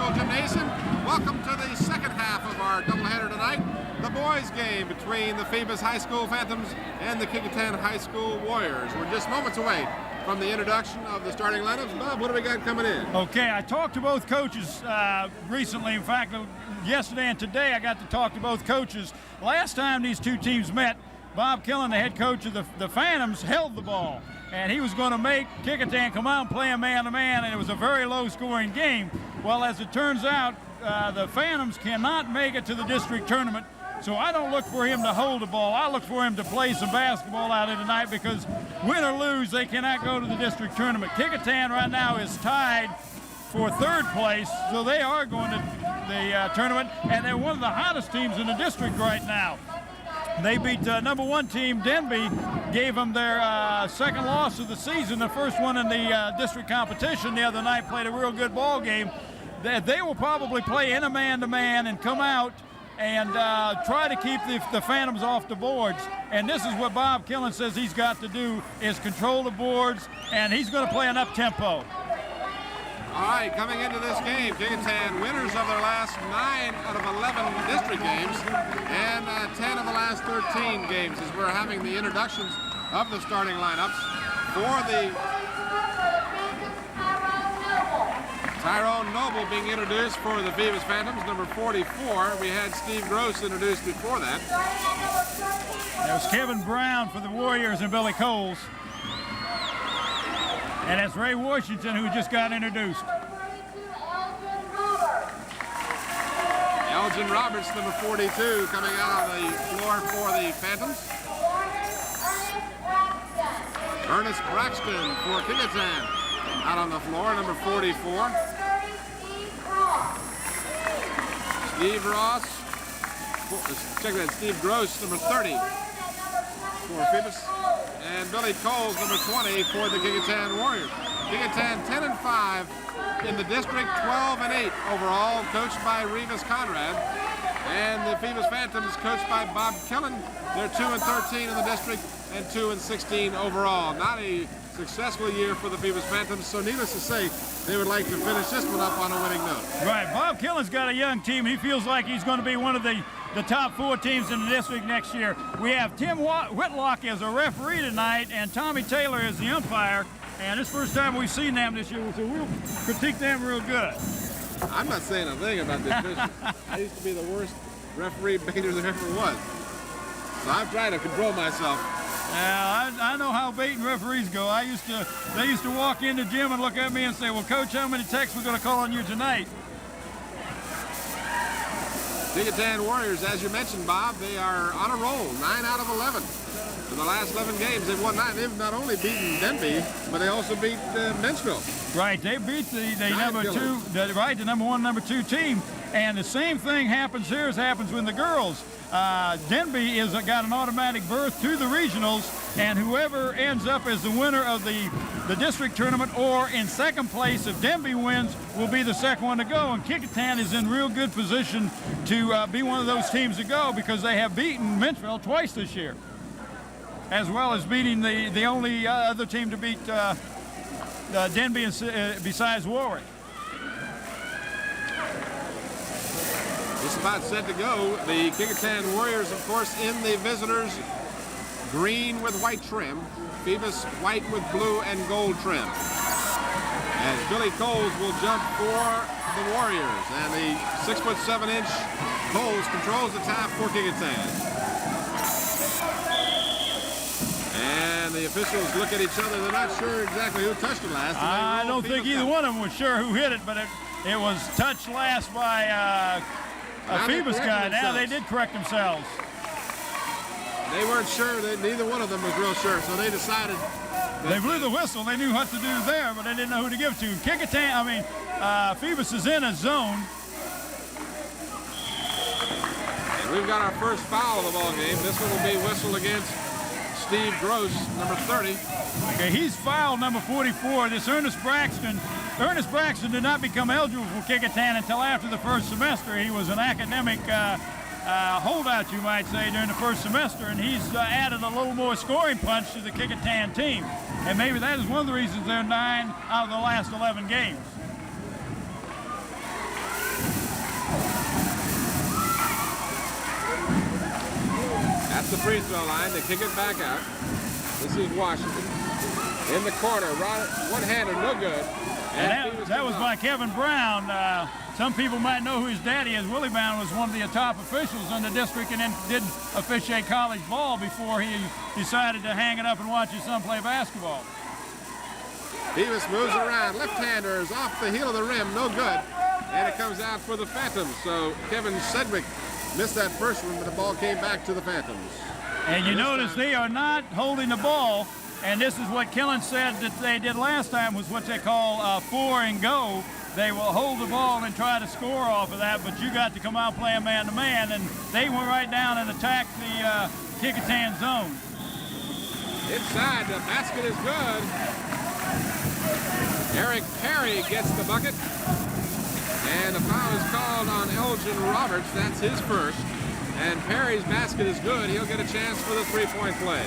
School Gymnasium. Welcome to the second half of our doubleheader tonight. The boys game between the Phoebus High School Phantoms and the Kecoughtan High School Warriors. We're just moments away from the introduction of the starting lineups. Bob, what do we got coming in? Okay, I talked to both coaches recently. In fact, yesterday and today I got to talk to both coaches. Last time these two teams met, Bob Killen, the head coach of the Phantoms, held the ball. And he was going to make Kecoughtan come out and play a man-to-man, and it was a very low-scoring game. Well, as it turns out, the Phantoms cannot make it to the district tournament, so I don't look for him to hold the ball. I look for him to play some basketball out here tonight because win or lose, they cannot go to the district tournament. Kecoughtan right now is tied for third place, so they are going to the tournament, and they're one of the hottest teams in the district right now. They beat number one team, Denby, gave them their second loss of the season, the first one in the district competition the other night, played a real good ball game. They will probably play in a man-to-man and come out and try to keep the Phantoms off the boards. And this is what Bob Killen says he's got to do, is control the boards, and he's going to play an up-tempo. All right, coming into this game, Kecoughtan winners of their last 9 out of 11 district games and 10 of the last 13 games as we're having the introductions of the starting lineups for the Tyrone Noble being introduced for the Phoebus Phantoms, number 44. We had Steve Gross introduced before that. That was Kevin Brown for the Warriors and Billy Coles. And that's Ray Washington, who just got introduced. Elgin Roberts, number 42, coming out on the floor for the Phantoms. Ernest Braxton for Kecoughtan out on the floor, number 44. Steve Ross, check that, Steve Gross, number 30 for Phoebus. And Billy Coles, number 20, for the Kecoughtan Warriors. Kecoughtan 10-5 in the district, 12-8 overall, coached by Revis Conrad. And the Phoebus Phantoms, coached by Bob Killen. They're 2-13 in the district and 2-16 overall. Not a successful year for the Phoebus Phantoms, so needless to say, they would like to finish this one up on a winning note. Right, Bob Killen's got a young team. He feels like he's going to be one of the top 4 teams in the district next year. We have Tim Whitlock as a referee tonight, and Tommy Taylor as the umpire. And this is the first time we've seen them this year, so we'll critique them real good. I'm not saying a thing about this mission. I used to be the worst referee baiter there ever was. So I'm trying to control myself. Yeah, I know how baiting referees go. They used to walk in the gym and look at me and say, well, Coach, how many texts we're going to call on you tonight? Kecoughtan Warriors, as you mentioned, Bob, they are on a roll, 9 out of 11. In the last 11 games, they've won 9. They've not only beaten Denby, but they also beat Menchville. Right, they beat the number 2, the number 1, number 2 team. And the same thing happens here as happens with the girls. Denby got an automatic berth to the regionals, and whoever ends up as the winner of the district tournament or in second place if Denby wins will be the second one to go. And Kecoughtan is in real good position to be one of those teams to go because they have beaten Menchville twice this year, as well as beating the only other team to beat Denby besides Warwick. Just about set to go. The Kecoughtan Warriors, of course, in the visitors, green with white trim. Phoebus white with blue and gold trim. As Billy Coles will jump for the Warriors. And the 6'7" Coles controls the tap for Kecoughtan. And the officials look at each other. They're not sure exactly who touched it last. I don't think either one of them was sure who hit it, but it was touched last by a Phoebus guy. Now they did correct themselves. They weren't sure. Neither one of them was real sure, so they decided. They blew the whistle. They knew what to do there, but they didn't know who to give to. Phoebus is in a zone. And we've got our first foul of the ball game. This one will be whistled against Steve Gross, number 30. Okay, he's fouled number 44. This Ernest Braxton. Ernest Braxton did not become eligible for Kecoughtan until after the first semester. He was an academic holdout, you might say, during the first semester, and he's added a little more scoring punch to the Kecoughtan team. And maybe that is one of the reasons they're 9 out of the last 11 games. the free throw line to kick it back out. This is Washington. In the corner, one-hander, no good. And that was by Kevin Brown. Some people might know who his daddy is. Willie Brown was one of the top officials in the district and then did officiate college ball before he decided to hang it up and watch his son play basketball. Phoebus moves around. Left-hander is off the heel of the rim, no good. And it comes out for the Phantoms. So Kevin Sedgwick missed that first one, but the ball came back to the Phantoms. And you notice they are not holding the ball. And this is what Killen said that they did last time, was what they call 4 and go. They will hold the ball and try to score off of that, but you got to come out playing man-to-man, and they went right down and attacked the Kecoughtan zone. Inside, the basket is good. Eric Perry gets the bucket. And a foul is called on Elgin Roberts. That's his first. And Perry's basket is good. He'll get a chance for the three-point play.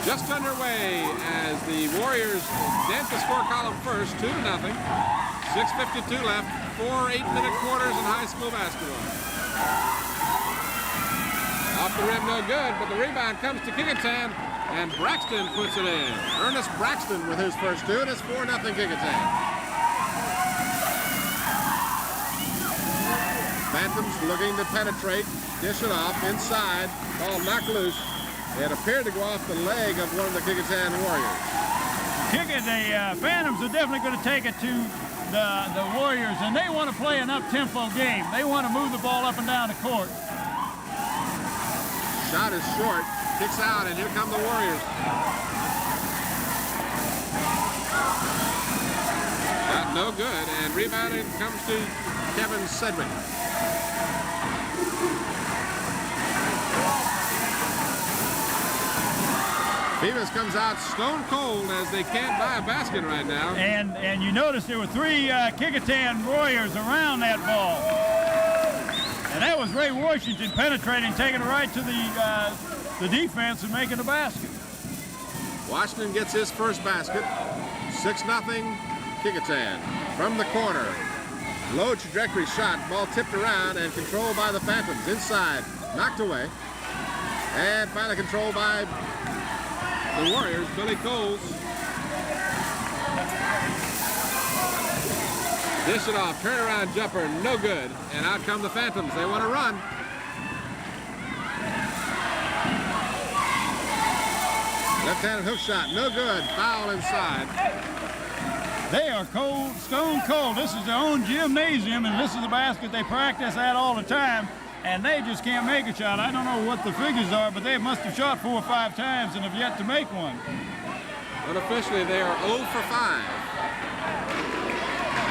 Just underway as the Warriors dent the score column first, 2-0. 6:52 left, 4 8-minute quarters in high school basketball. Off the rim, no good, but the rebound comes to Kecoughtan, and Braxton puts it in. Ernest Braxton with his first two, and it's 4-0 Kecoughtan. Phantoms looking to penetrate, dish it off inside, ball knocked loose. It appeared to go off the leg of one of the Kecoughtan Warriors. The Phantoms are definitely going to take it to the Warriors, and they want to play an up-tempo game. They want to move the ball up and down the court. Shot is short, kicks out, and here come the Warriors. Shot no good, and rebounding comes to Kevin Sedgwick. Phoebus comes out stone cold as they can't buy a basket right now. And you notice there were 3 Kecoughtan Warriors around that ball. And that was Ray Washington penetrating, taking it right to the defense and making the basket. Washington gets his first basket. 6-0 Kecoughtan. From the corner. Low trajectory shot. Ball tipped around and controlled by the Phantoms. Inside. Knocked away. And finally controlled by the Warriors. Billy Coles. Dish it off. Turnaround jumper. No good. And out come the Phantoms. They want to run. Left-handed hook shot. No good. Foul inside. They are cold, stone cold. This is their own gymnasium, and this is the basket they practice at all the time, and they just can't make a shot. I don't know what the figures are, but they must have shot 4 or 5 times and have yet to make one. Unofficially, they are 0 for 5.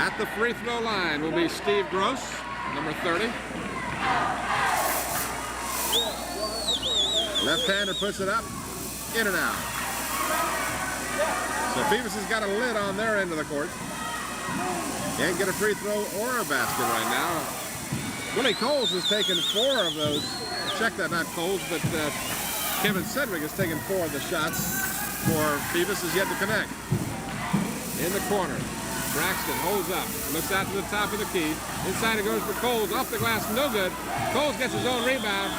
At the free throw line will be Steve Gross, number 30. Left-hander puts it up, in and out. So Phoebus has got a lid on their end of the court. Can't get a free throw or a basket right now. Willie Coles has taken 4 of those. Check that, not Coles, but Kevin Sedgwick has taken 4 of the shots for Phoebus is yet to connect. In the corner, Braxton holds up, looks out to the top of the key. Inside it goes for Coles, off the glass, no good. Coles gets his own rebound.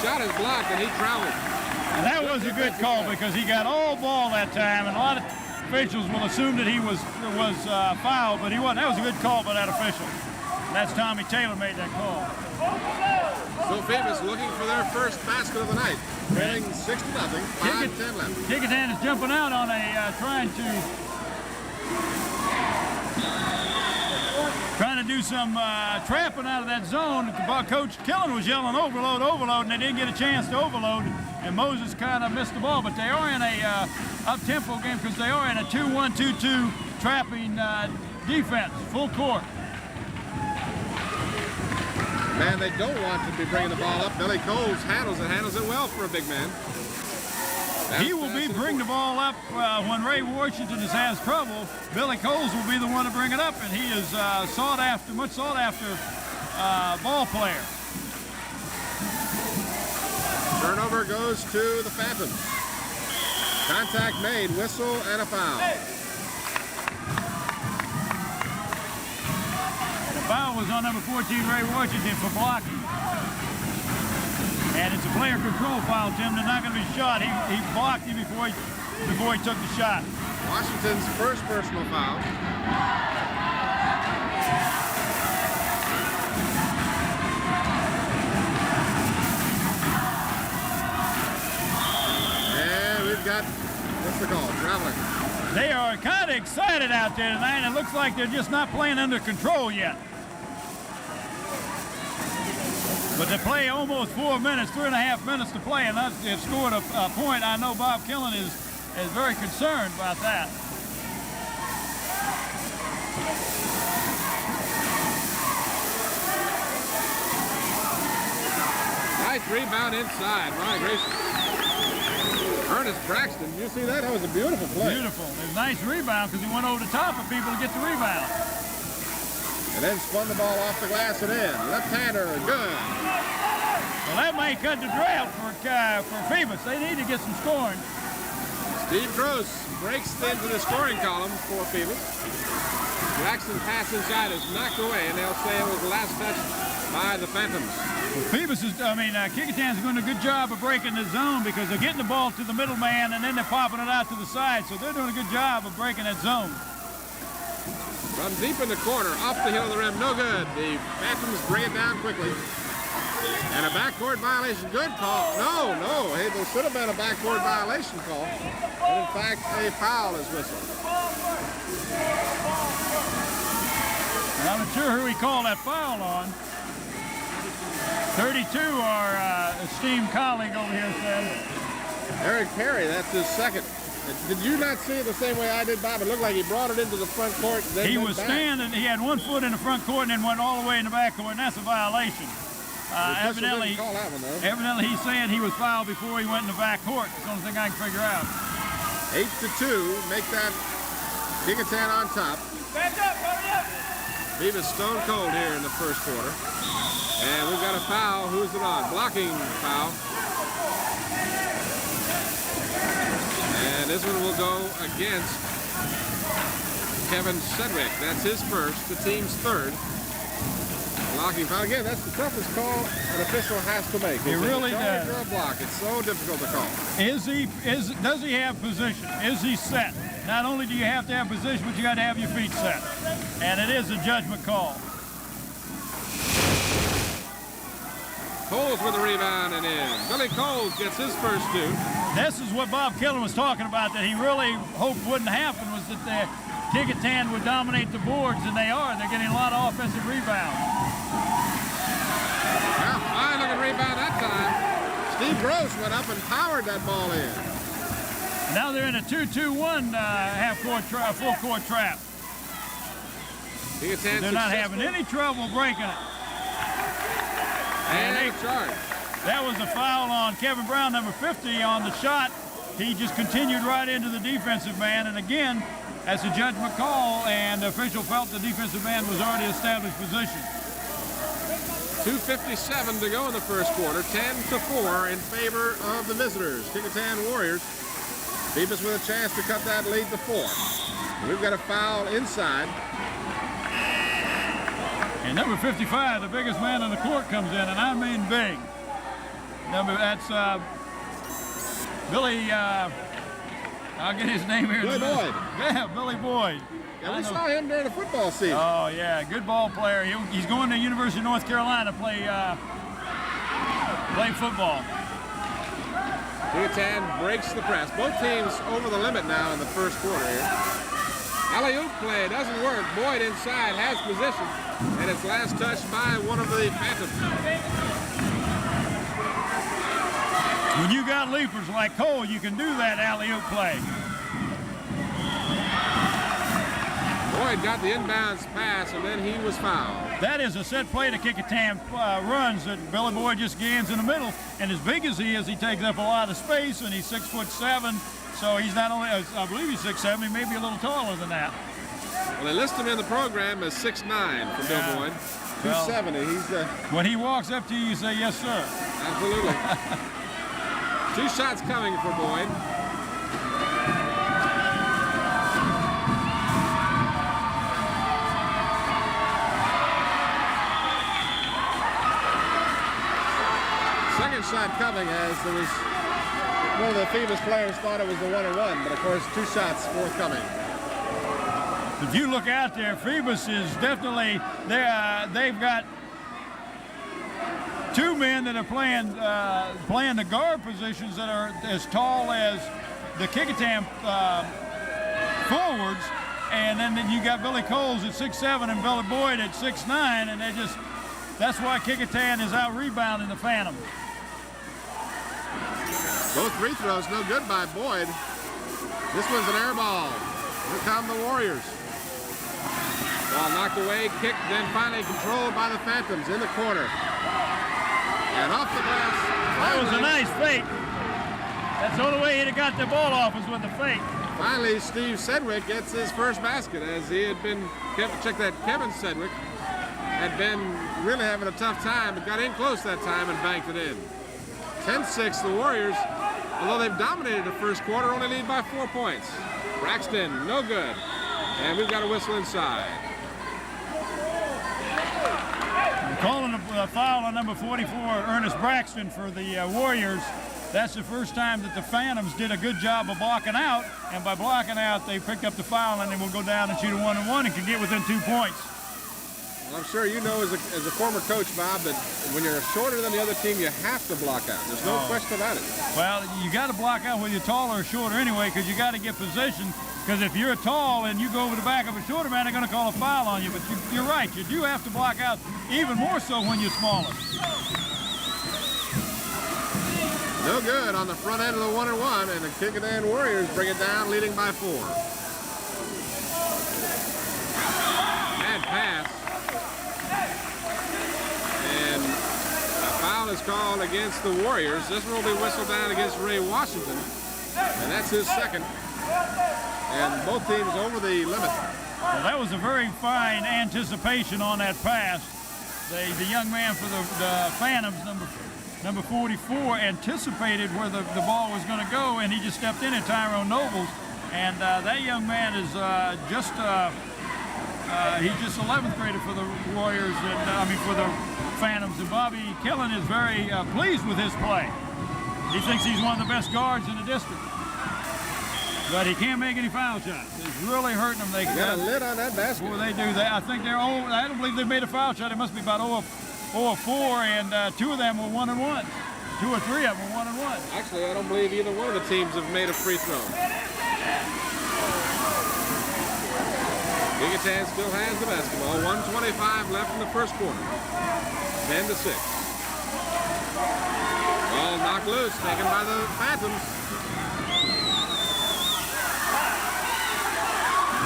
Shot is blocked and he travels. And that was a good call because he got all ball that time, and a lot of officials will assume that he was fouled, but he wasn't. That was a good call by that official. That's Tommy Taylor made that call. So Phoebus looking for their first basket of the night. Trailing 6-0, 5-10 left. Kecoughtan is jumping out on a trying to do some trapping out of that zone. Coach Killen was yelling overload, overload, and they didn't get a chance to overload. And Moses kind of missed the ball, but they are in a up-tempo game because they are in a 2-1-2-2 trapping defense, full court. Man, they don't want to be bringing the ball up. Billy Coles handles it well for a big man. He will bring the ball up when Ray Washington has trouble. Billy Coles will be the one to bring it up, and he is much sought after ball player. Turnover goes to the Phantoms. Contact made, whistle, and a foul. The foul was on number 14, Ray Washington, for blocking. And it's a player control foul, Tim. They're not going to be shot. He blocked him before he took the shot. Washington's first personal foul. And we've got, what's the call? Traveling. They are kind of excited out there tonight, and it looks like they're just not playing under control yet. But they play almost 4 minutes, 3.5 minutes to play, and they've scored a point. I know Bob Killen is very concerned about that. Nice rebound inside. My gracious. Ernest Braxton, did you see that? That was a beautiful play. Beautiful. It was a nice rebound because he went over the top of people to get the rebound. And then spun the ball off the glass and in. Left-hander, good. Well, that may cut the drought for Phoebus. They need to get some scoring. Steve Gross breaks into the scoring column for Phoebus. Jackson pass inside is knocked away, and they'll say it was the last touch by the Phantoms. Well, Kecoughtan's doing a good job of breaking the zone because they're getting the ball to the middle man and then they're popping it out to the side. So they're doing a good job of breaking that zone. From deep in the corner, off the heel of the rim, no good. The Phantoms bring it down quickly. And a backcourt violation, good call. No, hey, there should have been a backcourt violation call. But in fact, a foul is whistled. And I'm not sure who he called that foul on. 32, our esteemed colleague over here says. Eric Perry, that's his second. Did you not see it the same way I did, Bob? It looked like he brought it into the front court. Then he was standing, he had 1 foot in the front court and then went all the way in the back court, and that's a violation. Evidently, call that one, though. Evidently he's saying he was fouled before he went in the back court. That's the only thing I can figure out. 8-2, make that Kecoughtan on top. Back up, hurry up! Phoebus stone cold here in the first quarter. And we've got a foul. Who's it on? Blocking foul. And this one will go against Kevin Sedgwick. That's his first, the team's third. Blocking foul. Again, that's the toughest call an official has to make. It really does. Or a block. It's so difficult to call. Does he have position? Is he set? Not only do you have to have position, but you got to have your feet set. And it is a judgment call. Coles with a rebound and in. Billy Coles gets his first two. This is what Bob Killen was talking about that he really hoped wouldn't happen, was that the Kecoughtan would dominate the boards, and they are. They're getting a lot of offensive rebounds. Well, fine looking rebound that time. Steve Gross went up and powered that ball in. Now they're in a 2-2-1 full court trap. They're not having any trouble breaking it. And a charge. That was a foul on Kevin Brown, number 50, on the shot. He just continued right into the defensive man, and again, that's a judgment call, and the official felt the defensive man was already established position. 2:57 to go in the first quarter, 10-4 in favor of the visitors, Kecoughtan Warriors. Phoebus with a chance to cut that lead to 4. We've got a foul inside. And number 55, the biggest man on the court, comes in, and I mean big. That's Billy, I'll get his name here. Billy Boyd. Yeah, Billy Boyd. Yeah, we saw him during the football season. Oh, yeah, good ball player. He's going to the University of North Carolina to play football. Kecoughtan breaks the press. Both teams over the limit now in the first quarter here. Alley-oop play doesn't work. Boyd inside has position, and it's last touched by one of the Phantoms. When you got leapers like Cole, you can do that alley-oop play. Boyd got the inbounds pass, and then he was fouled. That is a set play to Kecoughtan runs that Billy Boyd just gains in the middle. And as big as he is, he takes up a lot of space, and he's 6'7". So he's not only, I believe he's 6'7", he may be a little taller than that. Well, they list him in the program as 6'9" for Bill Boyd. 270. He's when he walks up to you, you say, yes, sir. Absolutely. 2 shots coming for Boyd. Second shot coming as there was one of the Phoebus players thought it was the 1-1, but of course 2 shots forthcoming. If you look out there, Phoebus is definitely there. They've got 2 men that are playing the guard positions that are as tall as the Kecoughtan forwards, and then you got Billy Coles at 6'7" and Billy Boyd at 6'9", and that's why Kecoughtan is out rebounding the Phantoms. Both free throws no good by Boyd. This one's an air ball. Here come the Warriors. Ball knocked away, kicked, then finally controlled by the Phantoms in the corner. And off the glass. That was a nice fake. That's the only way he'd have got the ball off was with the fake. Finally, Steve Sedgwick gets his first basket as he had been, check that, Kevin Sedgwick had been really having a tough time, but got in close that time and banked it in. 10-6, the Warriors, although they've dominated the first quarter, only lead by 4 points. Braxton, no good. And we've got a whistle inside. Calling a foul on number 44, Ernest Braxton, for the Warriors. That's the first time that the Phantoms did a good job of blocking out, and by blocking out, they picked up the foul, and then will go down and shoot a 1-on-1 and can get within 2 points. Well, I'm sure you know as a former coach, Bob, that when you're shorter than the other team, you have to block out. There's no question about it. Well, you got to block out whether you're taller or shorter anyway, because you got to get position. Because if you're tall and you go over the back of a shorter man, they're going to call a foul on you. But you're right, you do have to block out even more so when you're smaller. No good on the front end of the 1-on-1, and the Kecoughtan Warriors bring it down, leading by 4. Bad pass. And a foul is called against the Warriors. This one will be whistled down against Ray Washington, and that's his second. And both teams over the limit. Well, that was a very fine anticipation on that pass. The young man for the Phantoms, number 44, anticipated where the ball was going to go, and he just stepped in at Tyrone Nobles. And that young man is he's just 11th grader for the Warriors, and for the Phantoms. And Bobby Killen is very pleased with his play. He thinks he's one of the best guards in the district. But he can't make any foul shots. It's really hurting them. They got a lid on that basket. Boy, they do that. I think they're old. I don't believe they made a foul shot. It must be about 0 or 4, and 2 of them were 1-on-1. 2 or 3 of them were 1-on-1. Actually, I don't believe either one of the teams have made a free throw. Kecoughtan still has the basketball. 1:25 left in the first quarter. 10-6. Ball knocked loose, taken by the Phantoms.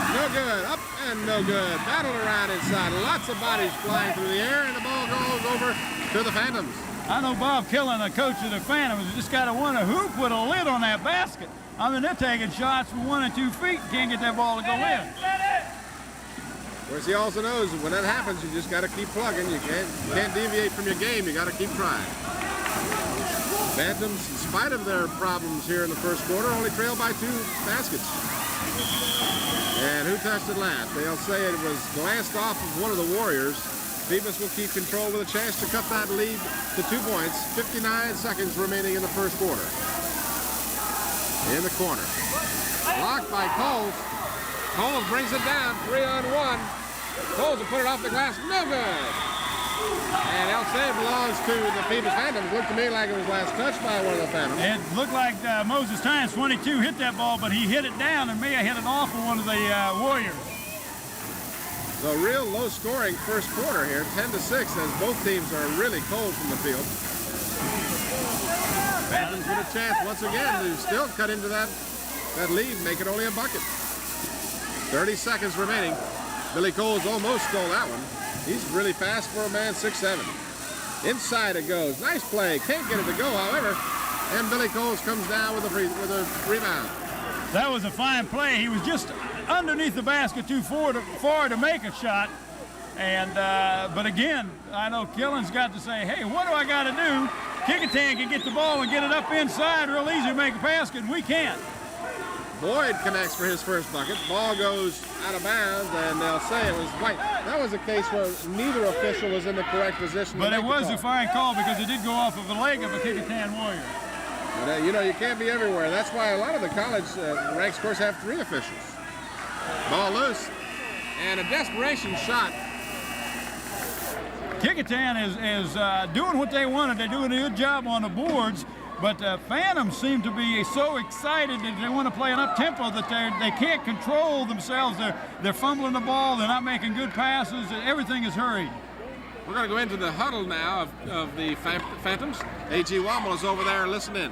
No good, up and no good. Battled around inside. Lots of bodies flying through the air, and the ball goes over to the Phantoms. I know Bob Killen, the coach of the Phantoms, just got to want a hoop with a lid on that basket. I mean, they're taking shots from 1 and 2 feet. Can't get that ball to go in. Of course, he also knows that when that happens, you just got to keep plugging. You can't deviate from your game. You got to keep trying. Phantoms, in spite of their problems here in the first quarter, only trailed by 2 baskets. And who touched it last? They'll say it was glanced off of one of the Warriors. Phoebus will keep control with a chance to cut that lead to 2 points. 59 seconds remaining in the first quarter. In the corner. Blocked by Coles. Coles brings it down, 3-on-1. Coles will put it off the glass, no good. And El Cid belongs to the Phoebus Phantoms. Looked to me like it was last touched by one of the Phantoms. It looked like Moses Tynes, 22, hit that ball, but he hit it down and may have hit it off of one of the Warriors. So real low scoring first quarter here, 10-6, as both teams are really cold from the field. Phantoms with a chance once again to still cut into that lead, make it only a bucket. 30 seconds remaining. Billy Coles almost stole that one. He's really fast for a man 6'7". Inside it goes. Nice play. Can't get it to go, however. And Billy Coles comes down with a rebound. That was a fine play. He was just underneath the basket too far to make a shot. And but again, I know Killen's got to say, hey, what do I got to do? Kecoughtan can get the ball and get it up inside real easy to make a basket, and we can't. Boyd connects for his first bucket. Ball goes out of bounds, and they'll say it was white. That was a case where neither official was in the correct position. But it was a fine call because it did go off of the leg of a Kecoughtan Warrior. But, you know, you can't be everywhere. That's why a lot of the college ranks, of course, have 3 officials. Ball loose, and a desperation shot. Kecoughtan is doing what they wanted. They're doing a good job on the boards, but Phantoms seem to be so excited that they want to play an up-tempo that they can't control themselves. They're fumbling the ball. They're not making good passes. Everything is hurried. We're going to go into the huddle now of the Phantoms. A.G. Womble is over there listening.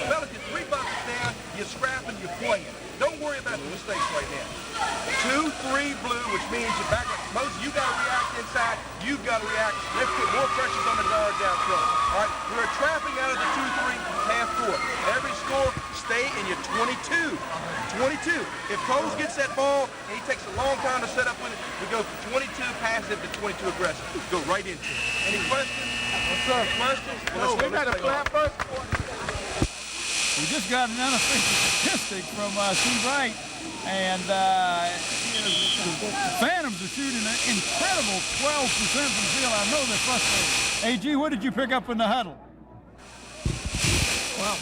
Well, if you're 3 buckets down, you're scrapping, you're playing. Don't worry about the mistakes right now. 2-3 blue, which means you're back up. Moses, you got to react inside. You've got to react. Let's put more pressures on the guards out front. All right, we're trapping out of the 2-3 half court. Every score, stay in your 22. 22. If Coles gets that ball and he takes a long time to set up with it, we go from 22 passive to 22 aggressive. Go right into it. Any questions? Yes, sir. Questions? No, we got a flap first. We just got an unofficial statistic from Steve Wright, and the Phantoms are shooting an incredible 12% from the field. I know they're frustrated. A.G., what did you pick up in the huddle? Well,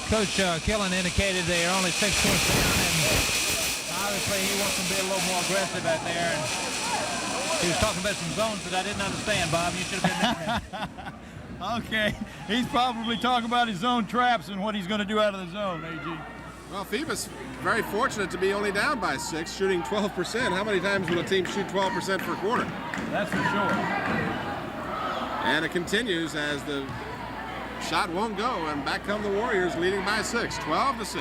Coach Killen indicated they are only 6 points down, and obviously he wants them to be a little more aggressive out there. And he was talking about some zones that I didn't understand, Bob. You should have been there. Okay, he's probably talking about his zone traps and what he's going to do out of the zone, A.G. Well, Phoebus very fortunate to be only down by 6, shooting 12%. How many times will a team shoot 12% per quarter? That's for sure. And it continues as the shot won't go, and back come the Warriors leading by 6, 12-6.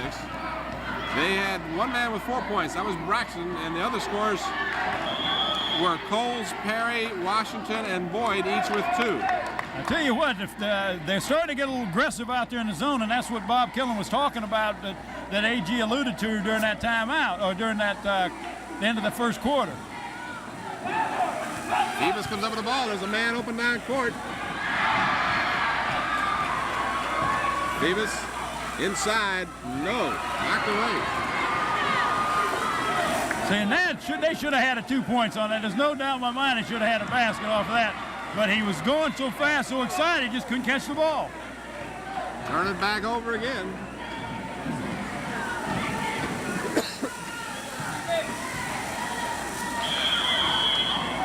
They had one man with 4 points. That was Braxton, and the other scores were Coles, Perry, Washington, and Boyd, each with 2. I tell you what, if they're starting to get a little aggressive out there in the zone, and that's what Bob Killen was talking about that A.G. alluded to during that timeout, or during that the end of the first quarter. Phoebus comes up with the ball. There's a man open down court. Phoebus inside, no, knocked away. Saying that, they should have had a 2 points on that. There's no doubt in my mind they should have had a basket off of that. But he was going so fast, so excited, just couldn't catch the ball. Turn it back over again.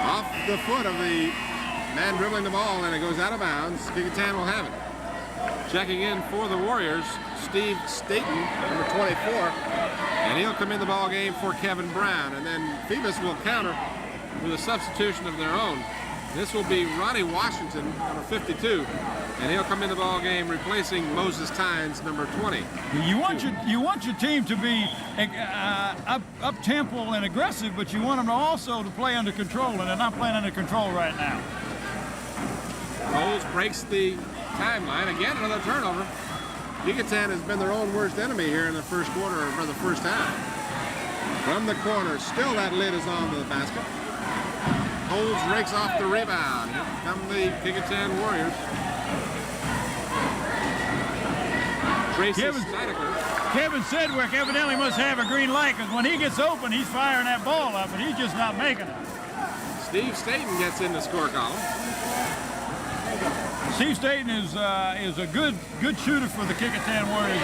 Off the foot of the man dribbling the ball, and it goes out of bounds. Kecoughtan will have it. Checking in for the Warriors, Steve Staten, number 24, and he'll come in the ball game for Kevin Brown. And then Phoebus will counter with a substitution of their own. This will be Ronnie Washington, number 52, and he'll come in the ball game replacing Moses Tynes, number 20. You want your team to be up tempo and aggressive, but you want them also to play under control, and they're not playing under control right now. Coles breaks the timeline. Again, another turnover. Kecoughtan has been their own worst enemy here in the first quarter, or the first half. From the corner, still that lid is on the basket. Coles rakes off the rebound. Here come the Kecoughtan Warriors. Kevin Sedgwick evidently must have a green light, because when he gets open, he's firing that ball up, but he's just not making it. Steve Staten gets in the score column. Steve Staten is a good shooter for the Kecoughtan Warriors.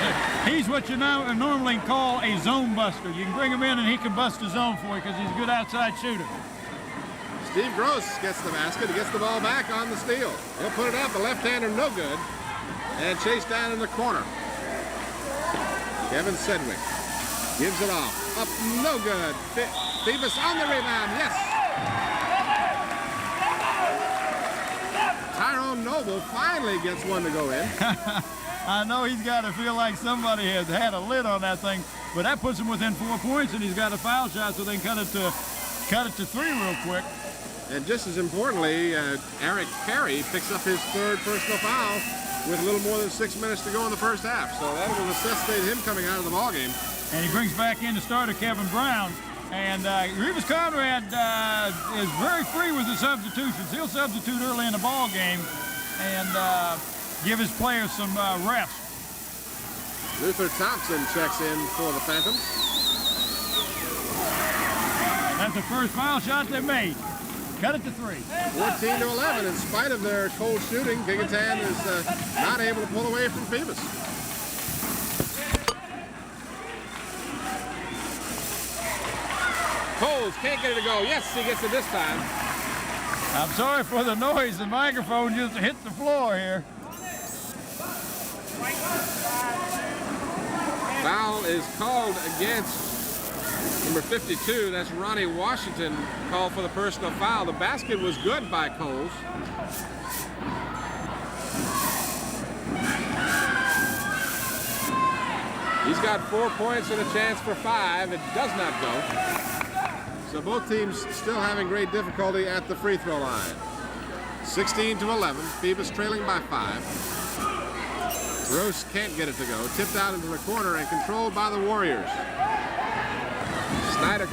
He's what you normally call a zone buster. You can bring him in and he can bust the zone for you because he's a good outside shooter. Steve Gross gets the basket. He gets the ball back on the steal. He'll put it up. The left-hander no good. And chased down in the corner. Kevin Sedgwick gives it off. Up, no good. Phoebus on the rebound. Yes. Tyrone Noble finally gets one to go in. I know he's got to feel like somebody has had a lid on that thing, but that puts him within 4 points, and he's got a foul shot, so they can cut it to 3 real quick. And just as importantly, Eric Perry picks up his 3rd personal foul with a little more than 6 minutes to go in the first half. So that will necessitate him coming out of the ballgame. And he brings back in the starter, Kevin Brown. And Revis Conrad is very free with the substitutions. He'll substitute early in the ball game, and give his players some rest. Luther Thompson checks in for the Phantoms. And that's the first foul shot they made. Cut it to 3. 14-11. In spite of their cold shooting, Kecoughtan is not able to pull away from Phoebus. Coles can't get it to go. Yes, he gets it this time. I'm sorry for the noise. The microphone just hit the floor here. Foul is called against number 52. That's Ronnie Washington, called for the personal foul. The basket was good by Coles. He's got 4 points and a chance for 5. It does not go. So both teams still having great difficulty at the free throw line. 16-11. Phoebus trailing by 5. Gross can't get it to go. Tipped out into the corner and controlled by the Warriors. Snyder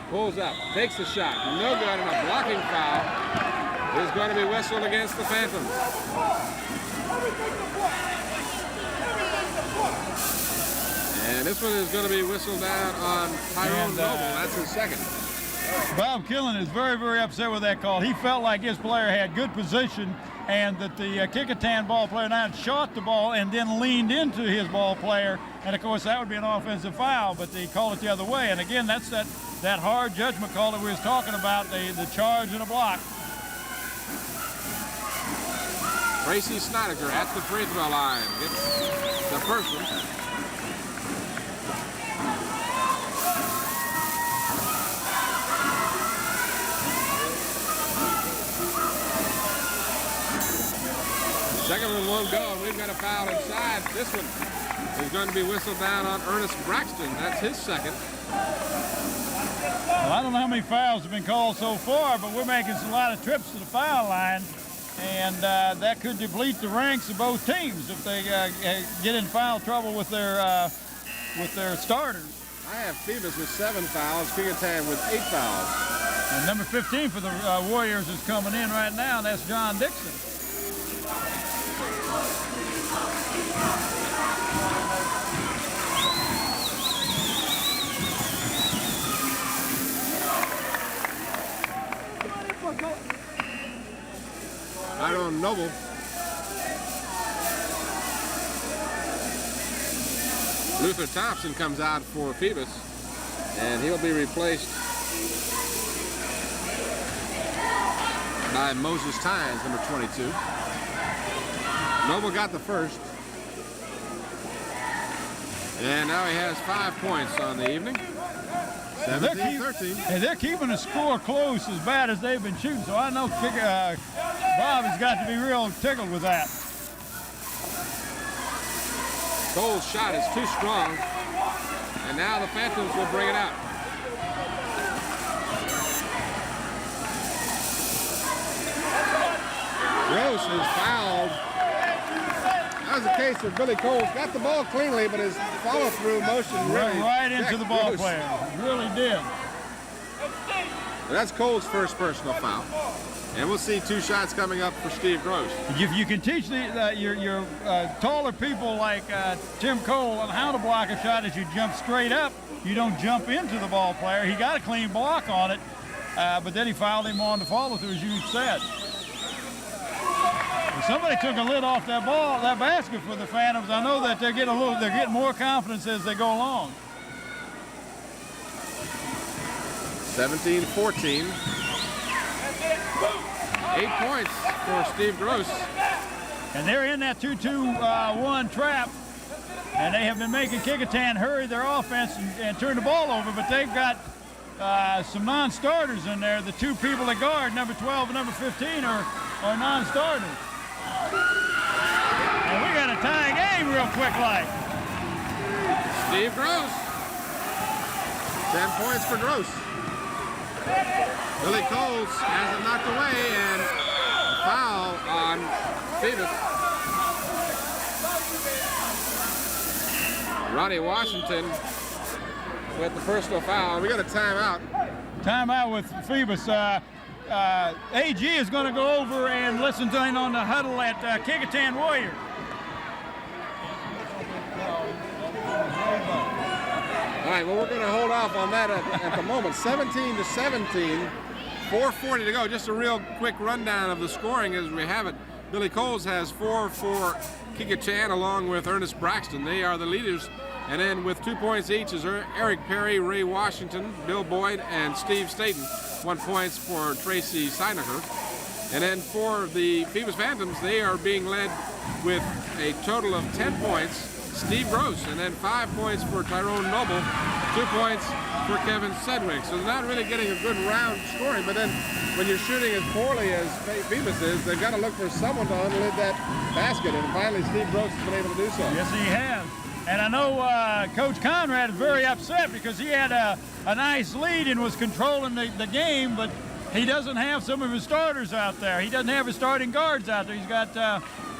pulls up, takes the shot. No good, and a blocking foul is going to be whistled against the Phantoms. And this one is going to be whistled down on Tyrone Noble. That's his second. Bob Killen is very, very upset with that call. He felt like his player had good position and that the Kecoughtan ball player now shot the ball and then leaned into his ball player. And, of course, that would be an offensive foul, but they called it the other way. And, again, that's that hard judgment call that we was talking about, the charge and a block. Tracy Snyder at the free throw line. Gets the first one. Second one won't go, and we've got a foul inside. This one is going to be whistled down on Ernest Braxton. That's his second. Well, I don't know how many fouls have been called so far, but we're making a lot of trips to the foul line, and that could deplete the ranks of both teams if they get in foul trouble with their starters. I have Phoebus with 7 fouls, Kecoughtan with 8 fouls. And number 15 for the Warriors is coming in right now, and that's John Dixon. Tyrone Noble. Luther Thompson comes out for Phoebus, and he'll be replaced by Moses Tynes, number 22. Noble got the first. And now he has 5 points on the evening. 17-13. And they're keeping the score close as bad as they've been shooting, so I know Bob has got to be real tickled with that. Cole's shot is too strong, and now the Phantoms will bring it out. Gross is fouled. That was the case with Billy Coles. Got the ball cleanly, but his follow-through motion really right into the ball player. Really did. And that's Cole's first personal foul. And we'll see 2 shots coming up for Steve Gross. If you can teach your taller people like Tim Cole on how to block a shot as you jump straight up, you don't jump into the ball player. He got a clean block on it, but then he fouled him on the follow-through, as you said. Somebody took a lid off that basket for the Phantoms. I know that they're getting more confidence as they go along. 17-14. 8 points for Steve Gross. And they're in that 2-2-1 trap. And they have been making Kecoughtan hurry their offense and turn the ball over, but they've got some non-starters in there. The 2 people that guard, number 12 and number 15, are non-starters. And we got a tie game real quick like. Steve Gross. 10 points for Gross. Billy Coles has it knocked away, and a foul on Phoebus. Ronnie Washington with the personal foul. We got a timeout. Timeout with Phoebus. AG is going to go over and listen to him on the huddle at Kecoughtan Warrior. All right, well, we're going to hold off on that at the moment. 17-17, 4:40 to go. Just a real quick rundown of the scoring as we have it. Billy Coles has 4 for Kecoughtan along with Ernest Braxton. They are the leaders. And then with 2 points each is Eric Perry, Ray Washington, Bill Boyd, and Steve Staten. 1 point for Tracy Seinecker. And then for the Phoebus Phantoms, they are being led with a total of 10 points, Steve Gross, and then 5 points for Tyrone Noble, 2 points for Kevin Sedgwick. So they're not really getting a good round scoring, but then when you're shooting as poorly as Phoebus is, they've got to look for someone to unlid that basket, and finally Steve Gross has been able to do so. Yes, he has. And I know Coach Conrad is very upset because he had a nice lead and was controlling the game, but he doesn't have some of his starters out there. He doesn't have his starting guards out there. He's got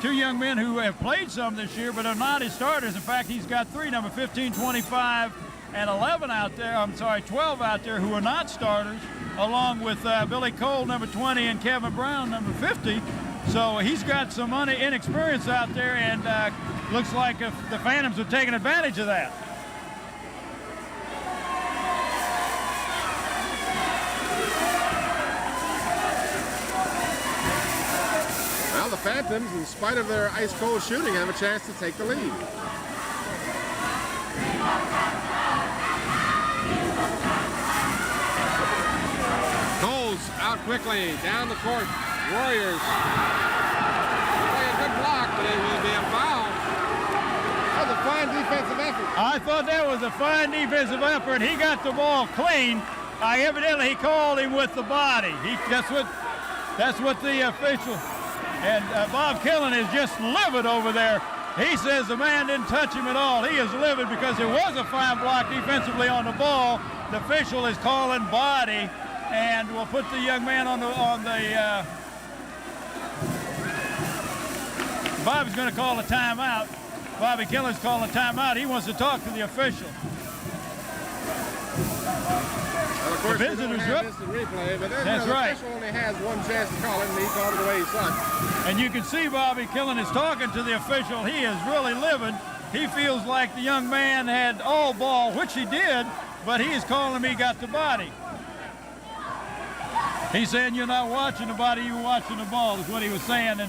2 young men who have played some this year, but are not his starters. In fact, he's got 3, number 15, 25, and 11 out there. I'm sorry, 12 out there who are not starters, along with Billy Cole, number 20, and Kevin Brown, number 50. So he's got some inexperience out there, and looks like the Phantoms are taking advantage of that. Well, the Phantoms, in spite of their ice-cold shooting, have a chance to take the lead. Coles out quickly, down the court. Warriors play a good block, but it will be a foul. That was a fine defensive effort. I thought that was a fine defensive effort. He got the ball clean. Evidently, he called him with the body. That's what the official. And Bob Killen is just livid over there. He says the man didn't touch him at all. He is livid because there was a fine block defensively on the ball. The official is calling body, and we'll put the young man on the Bobby's going to call a timeout. Bobby Killen's calling a timeout. He wants to talk to the official. Well, of course, the visitors have instant replay, but then, that's the right. official only has one chance to call it, and he called it the way he saw it. And you can see Bobby Killen is talking to the official. He is really livid. He feels like the young man had all ball, which he did, but he is calling him he got the body. He's saying you're not watching the body, you're watching the ball, is what he was saying.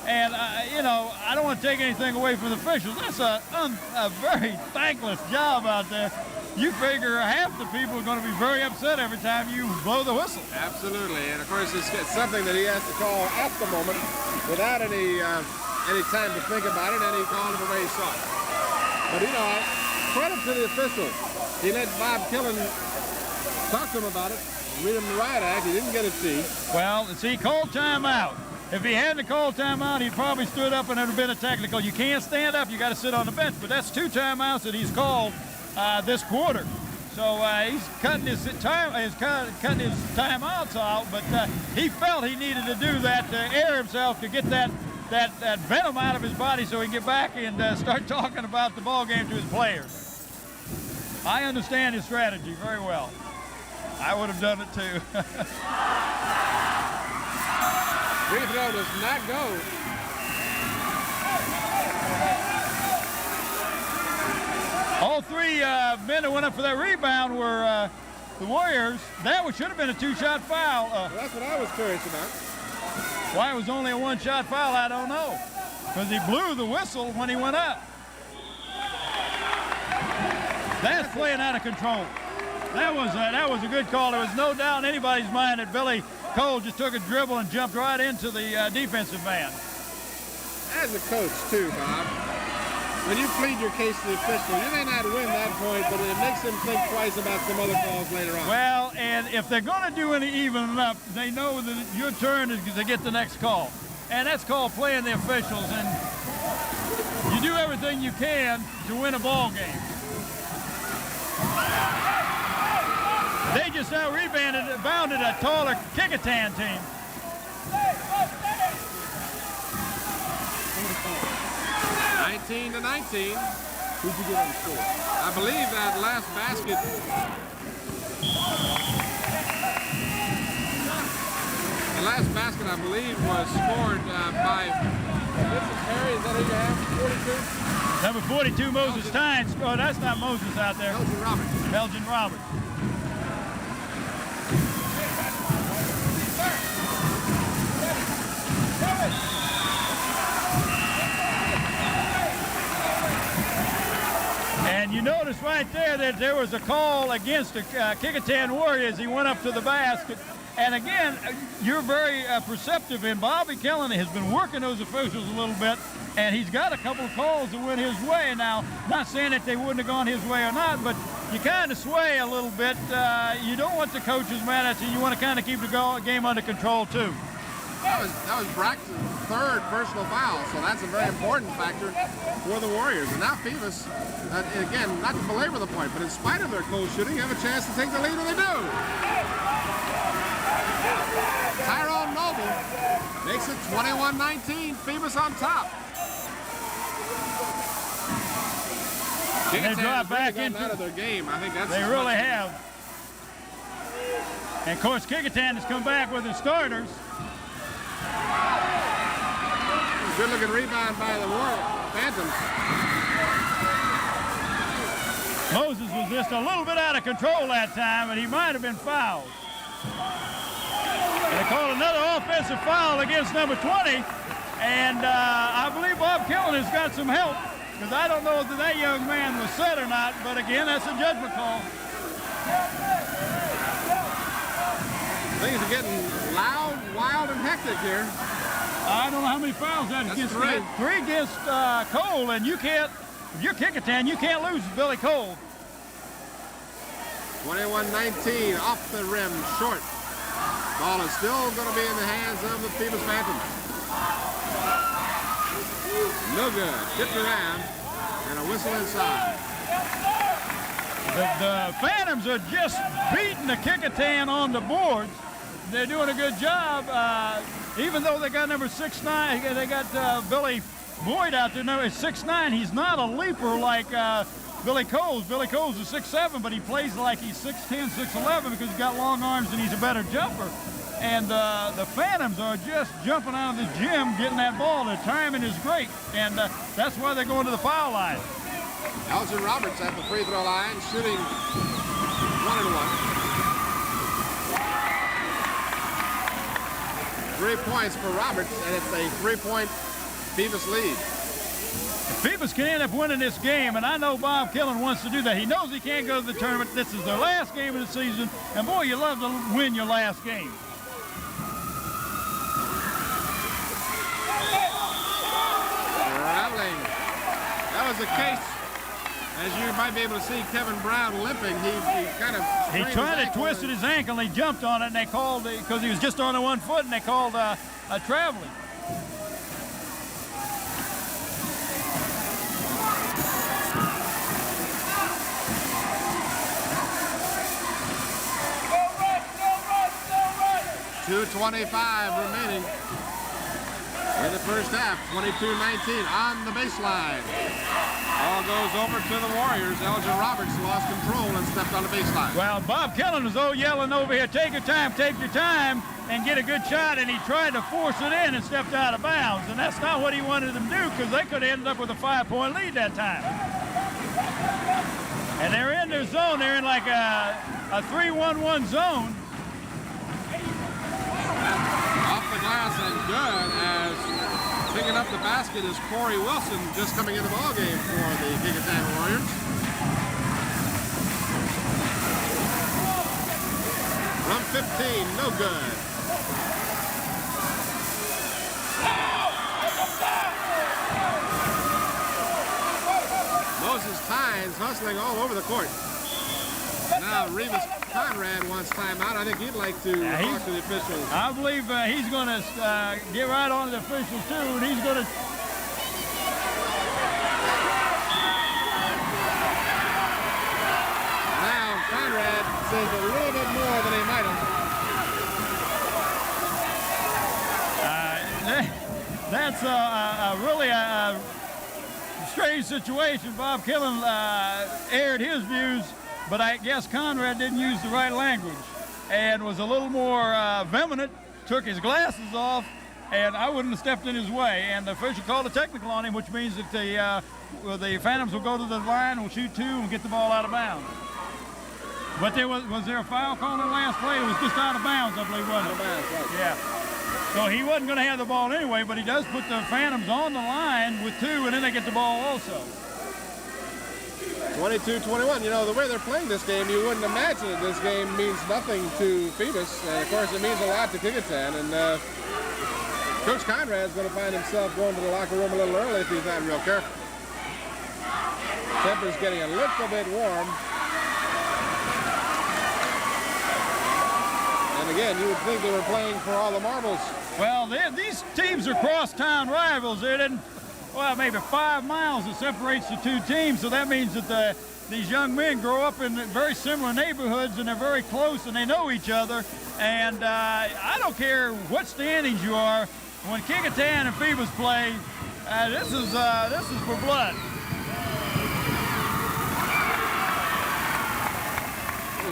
And you know, I don't want to take anything away from the officials. That's a very thankless job out there. You figure half the people are going to be very upset every time you blow the whistle. Absolutely, and of course it's something that he has to call at the moment without any time to think about it, and he called it the way he saw it. But you know, credit to the official. He let Bob Killen talk to him about it, read him the riot act. He didn't get a C. Well, see, called timeout. If he hadn't called timeout, he probably stood up and it would have been a technical. You can't stand up, you got to sit on the bench. But that's 2 timeouts that he's called this quarter. So he's cutting his timeouts out, but he felt he needed to do that to air himself, to get that venom out of his body so he can get back and start talking about the ball game to his players. I understand his strategy very well. I would have done it too. Free throw does not go. All 3 men that went up for that rebound were the Warriors. That should have been a 2-shot foul. Well, that's what I was curious about. Why it was only a 1-shot foul, I don't know. Because he blew the whistle when he went up. That's playing out of control. That was a good call. There was no doubt in anybody's mind that Billy Cole just took a dribble and jumped right into the defensive man. As a coach, too, Bob, when you plead your case to the official, you may not win that point, but it makes them think twice about some other calls later on. Well, and if they're going to do any evening up, they know that your turn is to get the next call. And that's called playing the officials. And you do everything you can to win a ball game. They just bounded a taller Kecoughtan team. 19-19. Who'd you get on the score? I believe that last basket. The last basket, I believe, was scored by Vincent Perry. Is that who you have? 42? Number 42, Moses Tynes. Oh, that's not Moses out there. Elgin Roberts. Elgin Roberts. And you notice right there that there was a call against the Kecoughtan Warriors. He went up to the basket. And again, you're very perceptive, and Bobby Killen has been working those officials a little bit, and he's got a couple of calls that went his way. Now, not saying that they wouldn't have gone his way or not, but you kind of sway a little bit. You don't want the coaches mad at you. You want to kind of keep the game under control, too. That was Braxton's third personal foul, so that's a very important factor for the Warriors. And now Phoebus, again, not to belabor the point, but in spite of their cold shooting, have a chance to take the lead, and they do. Tyrone Noble makes it 21-19. Phoebus on top. And they drop back into out of their game. I think that's they really have. And of course, Kecoughtan has come back with his starters. Good-looking rebound by the Phantoms. Moses was just a little bit out of control that time, and he might have been fouled. And they called another offensive foul against number 20, and I believe Bob Killen has got some help, because I don't know if that young man was set or not, but again, that's a judgment call. Things are getting loud, wild, and hectic here. I don't know how many fouls that is against three. Three against Cole, and you can't, if you're Kecoughtan, you can't lose with Billy Cole. 21-19, off the rim, short. Ball is still going to be in the hands of the Phoebus Phantoms. No good. Tipped around, and a whistle inside. The Phantoms are just beating the Kecoughtan on the boards. They're doing a good job. Even though they got number 6'9", they got Billy Boyd out there. No, it's 6'9". He's not a leaper like Billy Coles. Billy Coles is 6'7", but he plays like he's 6'10", 6'11", because he's got long arms and he's a better jumper. And the Phantoms are just jumping out of the gym, getting that ball. Their timing is great, and that's why they're going to the foul line. Elgin Roberts at the free throw line, shooting 1-1. 3 points for Roberts, and it's a 3-point Phoebus lead. Phoebus can end up winning this game, and I know Bob Killen wants to do that. He knows he can't go to the tournament. This is their last game of the season, and boy, you love to win your last game. Traveling. That was the case. As you might be able to see, Kevin Brown limping. He kind of he tried to twist his ankle, and he jumped on it, and they called, because he was just on the 1 foot, and they called a traveling. .225 remaining in the first half. 22-19 on the baseline. Ball goes over to the Warriors. Elgin Roberts lost control and stepped on the baseline. Well, Bob Killen was yelling over here, take your time, and get a good shot, and he tried to force it in and stepped out of bounds, and that's not what he wanted them to do, because they could have ended up with a 5-point lead that time. And they're in their zone. They're in like a 3-1-1 zone. Off the glass and good, as picking up the basket is Corey Wilson, just coming in the ballgame for the Kecoughtan Warriors. From 15, no good. Moses Tynes hustling all over the court. Now Revis Conrad wants timeout. I think he'd like to talk to the officials. I believe he's going to get right on the officials too, and he's going to. Now Conrad says a little bit more than he might have. That's really a strange situation. Bob Killen aired his views, but I guess Conrad didn't use the right language and was a little more vehement, took his glasses off, and I wouldn't have stepped in his way. And the official called a technical on him, which means that the Phantoms will go to the line, will shoot 2, and get the ball out of bounds. But was there a foul call in the last play? It was just out of bounds, I believe, wasn't it? Out of bounds, right. Yeah. So he wasn't going to have the ball anyway, but he does put the Phantoms on the line with 2, and then they get the ball also. 22-21. You know, the way they're playing this game, you wouldn't imagine that this game means nothing to Phoebus. And, of course, it means a lot to Kecoughtan. And Coach Conrad's going to find himself going to the locker room a little early if he's not real careful. Temperature's getting a little bit warm. And again, you would think they were playing for all the marbles. Well, these teams are cross-town rivals. They're in, well, maybe 5 miles that separates the 2 teams. So that means that these young men grow up in very similar neighborhoods, and they're very close, and they know each other. And I don't care what standings you are. When Kecoughtan and Phoebus play, this is for blood.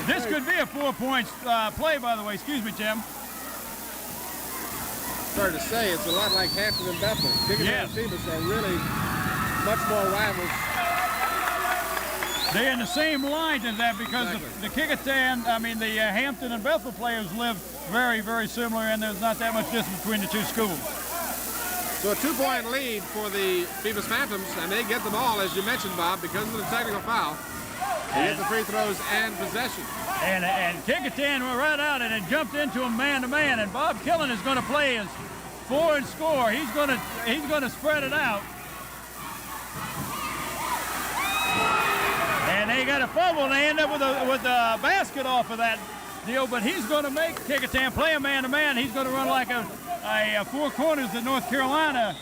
This could be a 4-point play, by the way. Excuse me, Tim. Hard to say. It's a lot like Hampton and Bethel. Kecoughtan and Phoebus are really much more rivals. They're in the same line as that because the Kecoughtan, the Hampton and Bethel players live very, very similar, and there's not that much distance between the 2 schools. So a 2-point lead for the Phoebus Phantoms, and they get the ball, as you mentioned, Bob, because of the technical foul. They get the free throws and possession. And Kecoughtan went right out and it jumped into him man-to-man, and Bob Killen is going to play his 4 and score. He's going to spread it out. And they got a fumble, and they end up with a basket off of that deal, but he's going to make Kecoughtan play a man-to-man. He's going to run like a 4 corners that North Carolina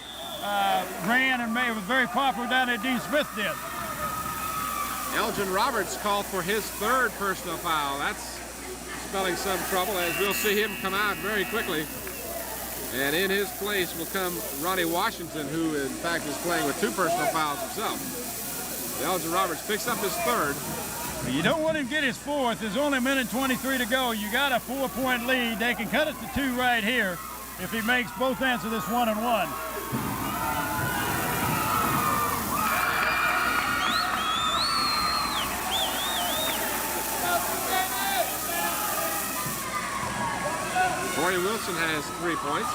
ran and was very popular down there. Dean Smith did. Elgin Roberts called for his 3rd personal foul. That's spelling some trouble, as we'll see him come out very quickly. And in his place will come Ronnie Washington, who in fact is playing with 2 personal fouls himself. Elgin Roberts picks up his 3rd. You don't want him to get his 4th. There's only 1:23 to go. You got a 4-point lead. They can cut it to 2 right here if he makes both ends of this 1-and-1. Corey Wilson has 3 points.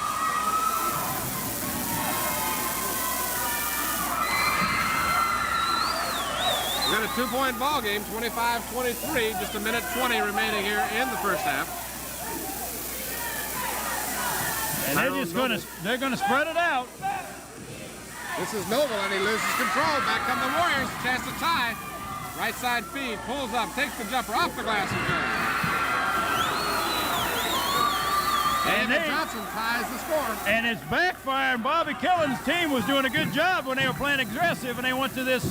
We got a 2-point ball game, 25-23, just 1:20 remaining here in the first half. And they're going to spread it out. This is Noble, and he loses control. Back come the Warriors, chance to tie. Right side feed, pulls up, takes the jumper off the glass and goes. And Johnson ties the score. And it's backfiring. Bobby Killen's team was doing a good job when they were playing aggressive, and they went to this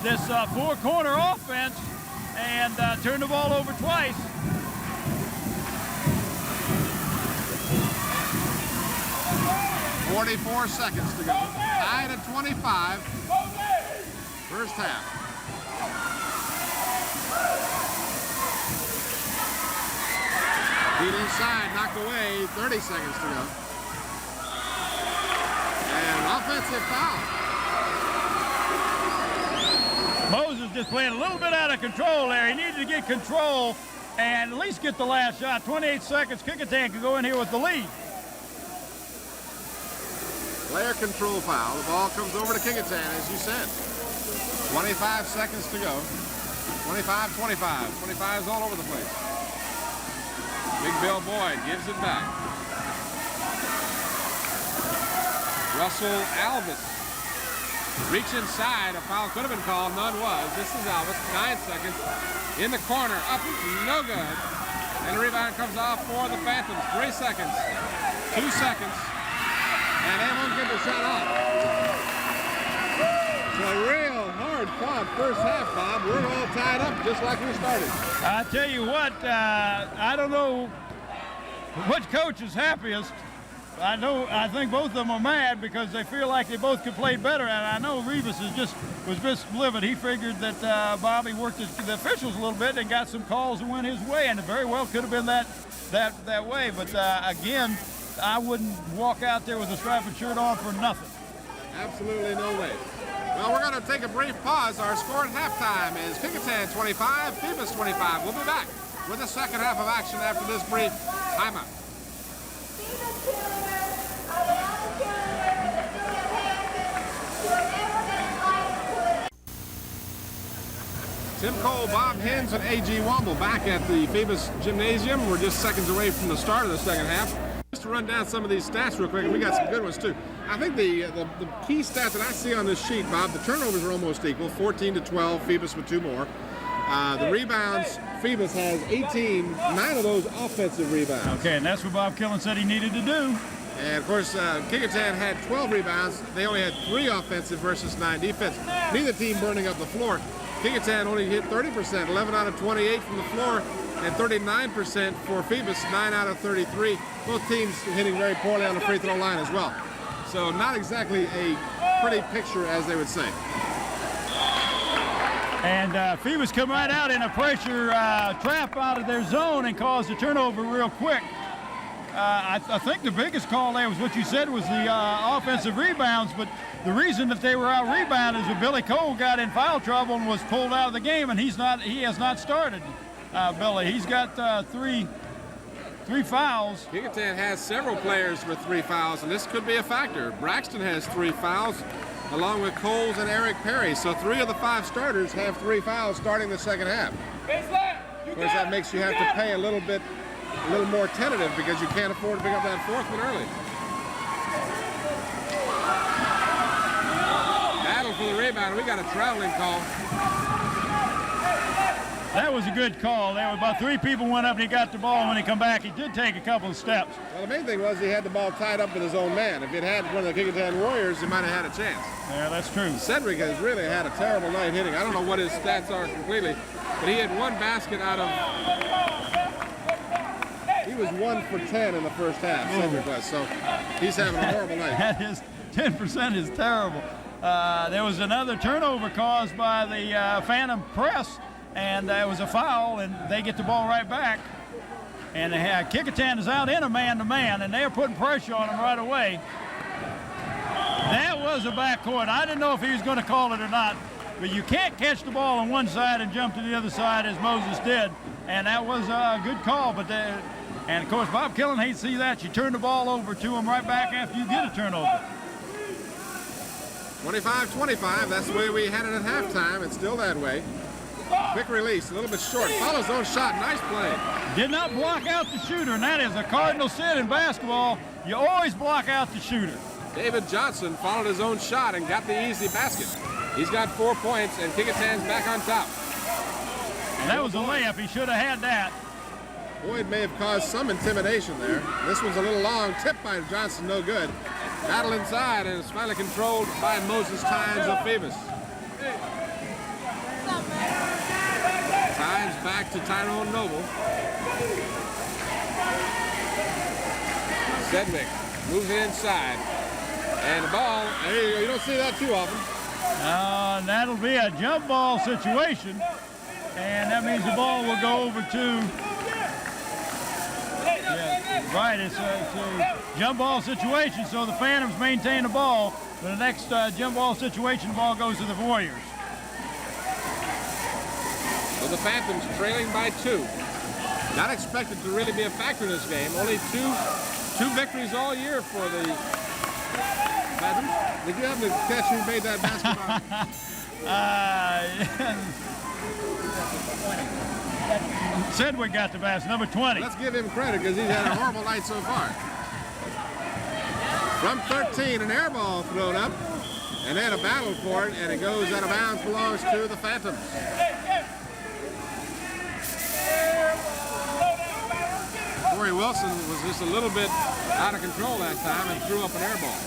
4-corner offense and turned the ball over twice. .44 seconds to go. Tied at 25. First half. Feet inside, knocked away, 30 seconds to go. And offensive foul. Moses just playing a little bit out of control there. He needed to get control and at least get the last shot. 28 seconds, Kecoughtan can go in here with the lead. Player control foul. The ball comes over to Kecoughtan, as you said. 25 seconds to go. 25, 25. 25's all over the place. Big Bill Boyd gives it back. Russell Albus. Reach inside. A foul could have been called. None was. This is Albus. 9 seconds. In the corner. Up. No good. And the rebound comes off for the Phantoms. 3 seconds. 2 seconds. And they won't get the shot off. It's a real hard-fought first half, Bob. We're all tied up just like we started. I tell you what, I don't know which coach is happiest. I think both of them are mad because they feel like they both could play better. And I know Revis was just livid. He figured that Bobby worked the officials a little bit and got some calls that went his way, and it very well could have been that way. But again, I wouldn't walk out there with a striped shirt on for nothing. Absolutely no way. Well, we're going to take a brief pause. Our score at halftime is Kecoughtan 25, Phoebus 25. We'll be back with the second half of action after this brief timeout. Tim Cole, Bob Hins, and A.G. Womble back at the Phoebus Gymnasium. We're just seconds away from the start of the second half. Just to run down some of these stats real quick, and we got some good ones too. I think the key stats that I see on this sheet, Bob, the turnovers are almost equal, 14 to 12, Phoebus with 2 more. The rebounds, Phoebus has 18, 9 of those offensive rebounds. Okay, and that's what Bob Killen said he needed to do. And of course, Kecoughtan had 12 rebounds. They only had 3 offensive versus 9 defense. Neither team burning up the floor. Kecoughtan only hit 30%, 11 out of 28 from the floor, and 39% for Phoebus, 9 out of 33. Both teams hitting very poorly on the free throw line as well. So not exactly a pretty picture, as they would say. And Phoebus come right out in a pressure trap out of their zone and caused a turnover real quick. I think the biggest call there was what you said was the offensive rebounds, but the reason that they were out rebounded is that Billy Cole got in foul trouble and was pulled out of the game, and he has not started, Billy. He's got three fouls. Kecoughtan has several players with 3 fouls, and this could be a factor. Braxton has 3 fouls, along with Coles and Eric Perry. So 3 of the 5 starters have 3 fouls starting the second half. Of course, that makes you have to pay a little more tentative because you can't afford to pick up that 4th one early. Battle for the rebound. We got a traveling call. That was a good call. There were about 3 people went up and he got the ball, and when he come back, he did take a couple of steps. Well, the main thing was he had the ball tied up with his own man. If it had one of the Kecoughtan Warriors, he might have had a chance. Yeah, that's true. Cedric has really had a terrible night hitting. I don't know what his stats are completely, but he had 1 basket out of... He was 1 for 10 in the first half, Cedric was, so he's having a horrible night. That is, 10% is terrible. There was another turnover caused by the Phantom press, and it was a foul, and they get the ball right back. And Kecoughtan is out in a man-to-man, and they're putting pressure on him right away. That was a backcourt. I didn't know if he was going to call it or not, but you can't catch the ball on one side and jump to the other side as Moses did, and that was a good call. And of course, Bob Killen hates to see that. You turn the ball over to him right back after you get a turnover. 25-25, that's the way we had it at halftime. It's still that way. Quick release, a little bit short. Follows own shot, nice play. Did not block out the shooter, and that is a cardinal sin in basketball. You always block out the shooter. David Johnson followed his own shot and got the easy basket. He's got 4 points, and Kecoughtan's back on top. And that was a layup. He should have had that. Boyd may have caused some intimidation there. This one's a little long. Tipped by Johnson, no good. Battle inside, and it's finally controlled by Moses Tynes of Phoebus. Tynes back to Tyrone Noble. Sedgwick moves it inside. And the ball, there you go. You don't see that too often. And that'll be a jump ball situation. And that means the ball will go over to... Yeah, right, it's a jump ball situation, so the Phantoms maintain the ball. For the next jump ball situation, the ball goes to the Warriors. So the Phantoms trailing by 2. Not expected to really be a factor in this game. Only two victories all year for the Phantoms. Did you happen to catch who made that basketball? Sedgwick got the basket, number 20. Let's give him credit because he's had a horrible night so far. From 13, an air ball thrown up, and then a battle for it, and it goes out of bounds, belongs to the Phantoms. Corey Wilson was just a little bit out of control that time and threw up an air ball.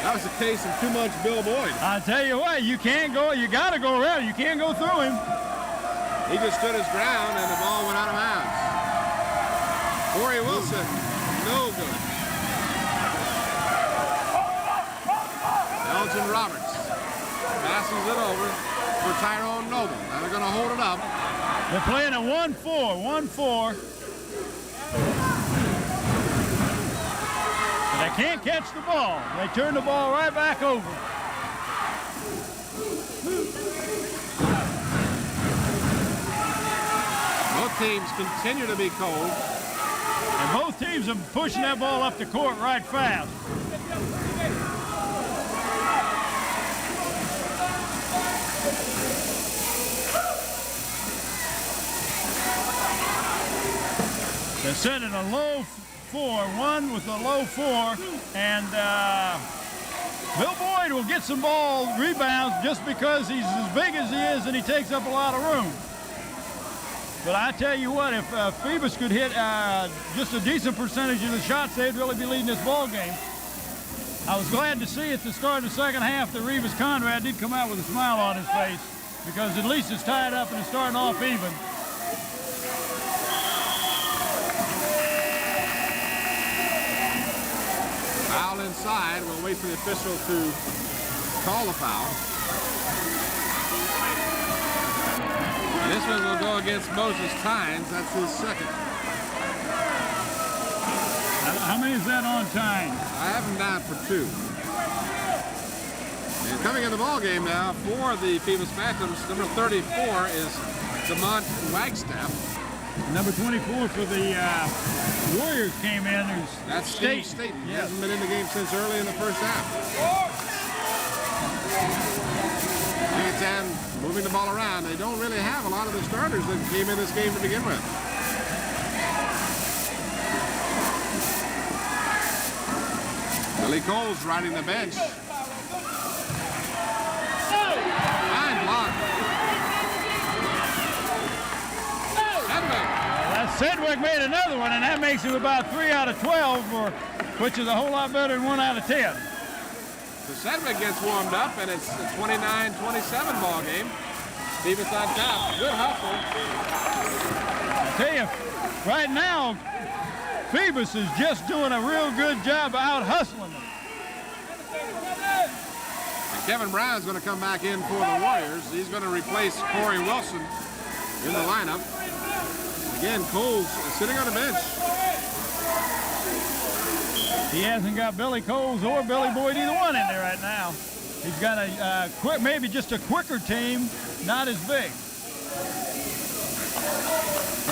That was a case of too much Bill Boyd. I tell you what, you can't go, you got to go around. You can't go through him. He just stood his ground and the ball went out of bounds. Corey Wilson, no good. Elgin Roberts passes it over. for Tyrone Noble. Now they're going to hold it up. They're playing a 1-4, 1-4. But they can't catch the ball. They turn the ball right back over. Both teams continue to be cold. And both teams are pushing that ball up the court right fast. They're setting a low 4, one with a low 4, and Bill Boyd will get some ball rebounds just because he's as big as he is and he takes up a lot of room. But I tell you what, if Phoebus could hit just a decent percentage of the shots, they'd really be leading this ball game. I was glad to see at the start of the second half that Revis Conrad did come out with a smile on his face, because at least it's tied up and it's starting off even. Foul inside. We'll wait for the official to call the foul. And this one will go against Moses Tynes. That's his second. How many is that on time? I have him down for 2. And coming in the ball game now for the Phoebus Phantoms, number 34 is Demont Wagstaff. Number 24 for the Warriors came in. That's Steve Staten. He hasn't been in the game since early in the first half. Kecoughtan moving the ball around. They don't really have a lot of the starters that came in this game to begin with. Billy Cole's riding the bench. Fine block. Sedgwick made another one, and that makes it about 3 out of 12, which is a whole lot better than 1 out of 10. So Sedgwick gets warmed up, and it's a 29-27 ball game. Phoebus on top. Good hustle. I tell you, right now, Phoebus is just doing a real good job out hustling them. And Kevin Brown's going to come back in for the Warriors. He's going to replace Corey Wilson in the lineup. Again, Cole's sitting on the bench. He hasn't got Billy Coles or Billy Boyd, either one, in there right now. He's got a maybe just a quicker team, not as big.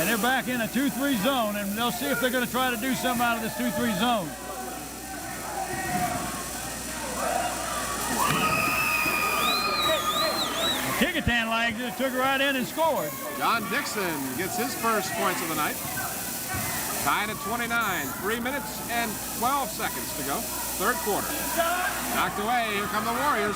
And they're back in a 2-3 zone, and they'll see if they're going to try to do something out of this 2-3 zone. Kecoughtan lagged it, took it right in and scored. John Dixon gets his first points of the night. Tied at 29, 3 minutes and 12 seconds to go. Third quarter. Knocked away, here come the Warriors.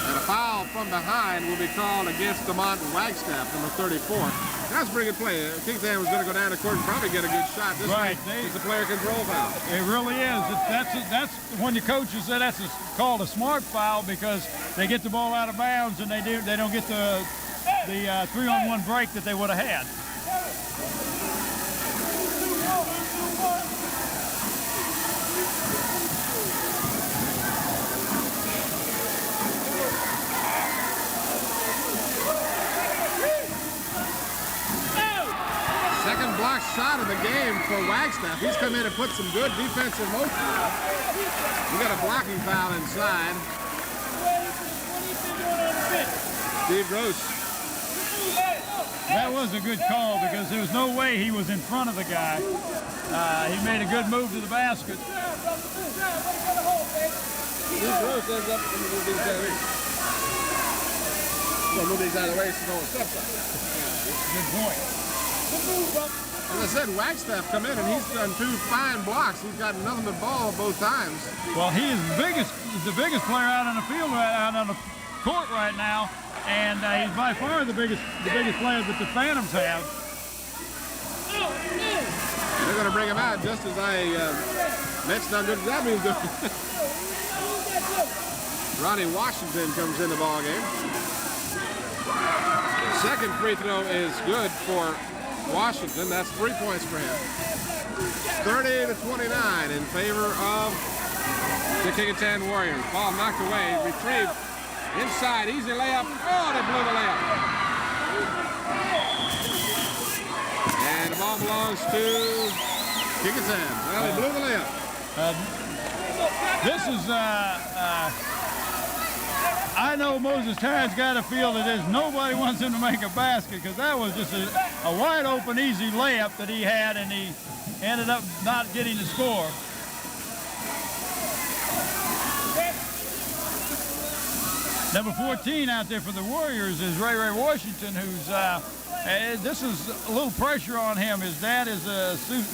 And a foul from behind will be called against Demont Wagstaff, number 34. That's a pretty good play. Kecoughtan was going to go down the court and probably get a good shot. This right. It's a player control foul. It really is. That's when the coaches said that's called a smart foul, because they get the ball out of bounds and they don't get the 3-on-1 break that they would have had. Second block shot of the game for Wagstaff. He's come in and put some good defensive motion. We got a blocking foul inside. Steve Gross. That was a good call, because there was no way he was in front of the guy. He made a good move to the basket. Steve Gross ends up in the move these out of the way. Well, move these out of the way so no one steps on it. Good point. As I said, Wagstaff come in and he's done 2 fine blocks. He's got nothing but ball both times. Well, he is the biggest player out on the field, out on the court right now, and he's by far the biggest player that the Phantoms have. They're going to bring him out just as I mentioned how good job he was doing. Ronnie Washington comes in the ball game. Second free throw is good for Washington. That's 3 points for him. 30-29 in favor of the Kecoughtan Warriors. Ball knocked away, retrieved Inside, easy layup. Oh, they blew the layup. And the ball belongs to Kecoughtan. Well, they blew the layup. This is, I know Moses Tyre's got to feel that there's nobody wants him to make a basket, because that was just a wide open, easy layup that he had, and he ended up not getting the score. Number 14 out there for the Warriors is Ray Washington, who's, this is a little pressure on him. His dad is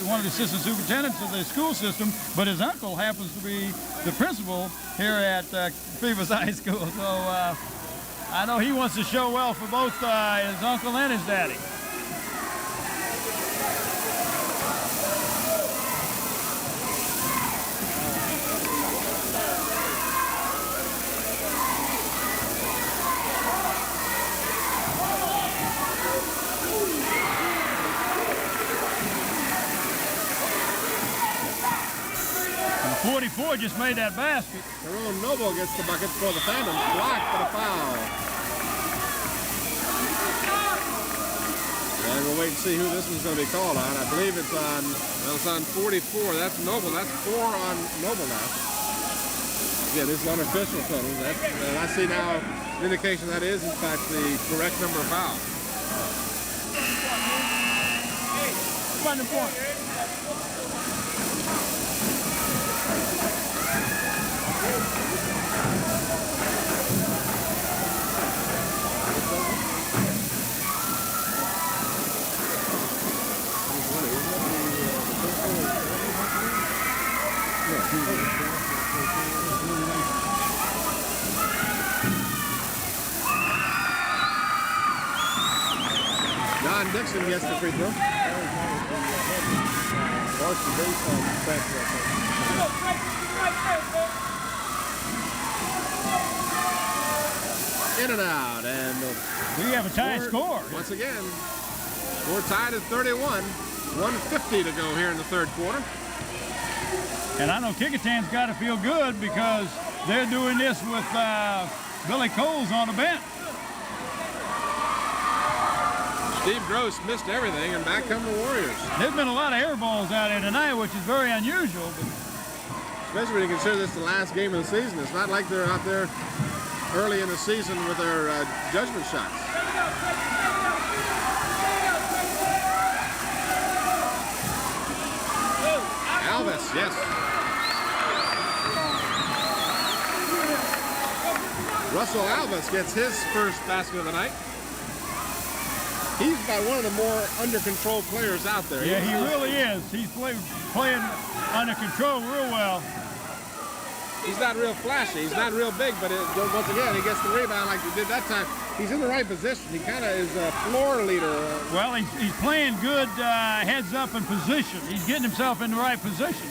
one of the assistant superintendents of the school system, but his uncle happens to be the principal here at Phoebus High School. So I know he wants to show well for both his uncle and his daddy. And 44 just made that basket. Jerome Noble gets the bucket for the Phantoms, blocked for the foul. And we'll wait and see who this one's going to be called on. I believe it's on, well, it's on 44. That's Noble. That's 4 on Noble now. Yeah, this is unofficial total. And I see now an indication that is, in fact, the correct number of fouls. Find the point. John Dixon gets the free throw. In and out, and We have a tie score. once again. We're tied at 31. 1:50 to go here in the third quarter. And I know Kecoughtan's got to feel good because they're doing this with Billy Coles on the bench. Steve Gross missed everything, and back come the Warriors. There's been a lot of air balls out here tonight, which is very unusual. But Especially when you consider this the last game of the season. It's not like they're out there early in the season with their judgment shots. Alves, yes. Russell Alves gets his first basket of the night. He's about one of the more under-control players out there. yeah, he really is. He's playing under control real well. He's not real flashy. He's not real big, but once again, he gets the rebound like he did that time. He's in the right position. He kind of is a floor leader. Well, he's playing good heads up in position. He's getting himself in the right position.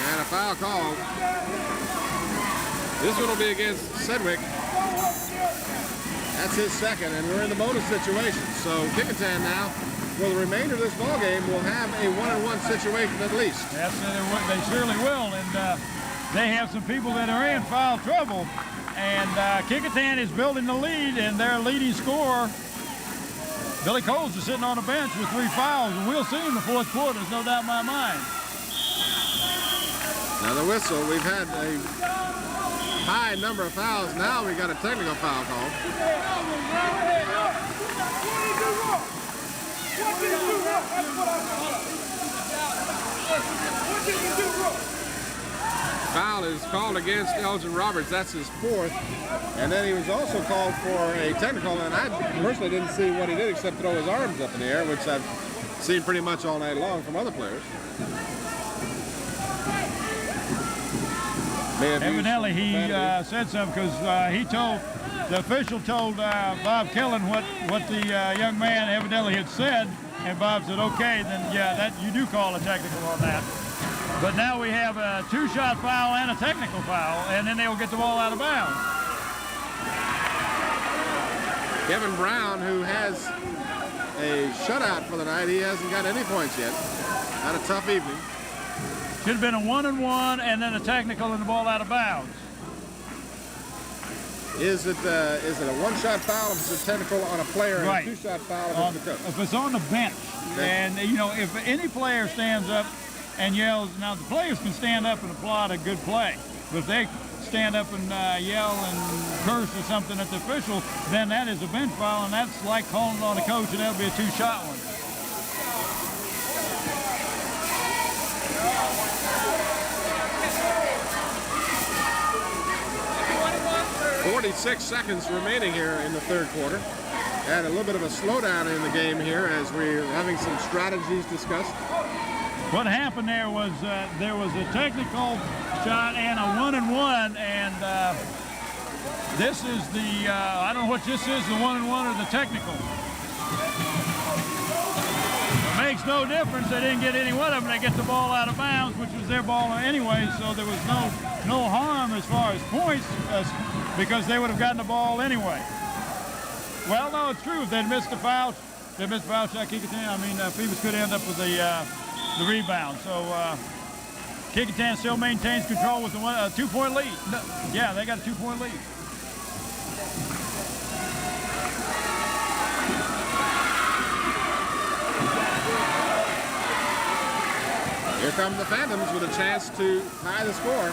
And a foul call. This one will be against Sedgwick. That's his second, and we're in the bonus situation. So Kecoughtan now, for the remainder of this ball game, will have a 1-on-1 situation at least. Yes, they surely will, and they have some people that are in foul trouble. And Kecoughtan is building the lead, and their leading scorer, Billy Coles, is sitting on the bench with 3 fouls, and we'll see in the fourth quarter. There's no doubt in my mind. Now the whistle, we've had a high number of fouls. Now we got a technical foul call. Foul is called against Elgin Roberts. That's his 4th. And then he was also called for a technical, and I personally didn't see what he did except throw his arms up in the air, which I've seen pretty much all night long from other players. Evidently, he said something because the official told Bob Killen what the young man evidently had said, and Bob said, okay, then yeah, that you do call a technical on that. But now we have a 2-shot foul and a technical foul, and then they'll get the ball out of bounds. Kevin Brown, who has a shutout for the night, he hasn't got any points yet. Had a tough evening. Should have been a 1-and-1 and then a technical and the ball out of bounds. Is it a one-shot foul if it's a technical on a player and Right. a two-shot foul if it's the coach? If it's on the bench, and you know, if any player stands up and yells, now the players can stand up and applaud a good play, but if they stand up and yell and curse or something at the official, then that is a bench foul, and that's like calling on a coach, and that'll be a two-shot one. 46 seconds remaining here in the third quarter. And a little bit of a slowdown in the game here as we're having some strategies discussed. What happened there was a technical shot and a 1-and-1, and this is the, I don't know what this is, the 1-and-1 or the technical. It makes no difference. They didn't get any one of them. They get the ball out of bounds, which was their ball anyway, so there was no harm as far as points because they would have gotten the ball anyway. Well, no, it's true. If they'd missed the foul shot, Kecoughtan, I mean, Phoebus could end up with the rebound. So Kecoughtan still maintains control with a 2-point lead. No, yeah, they got a 2-point lead. Here come the Phantoms with a chance to tie the score.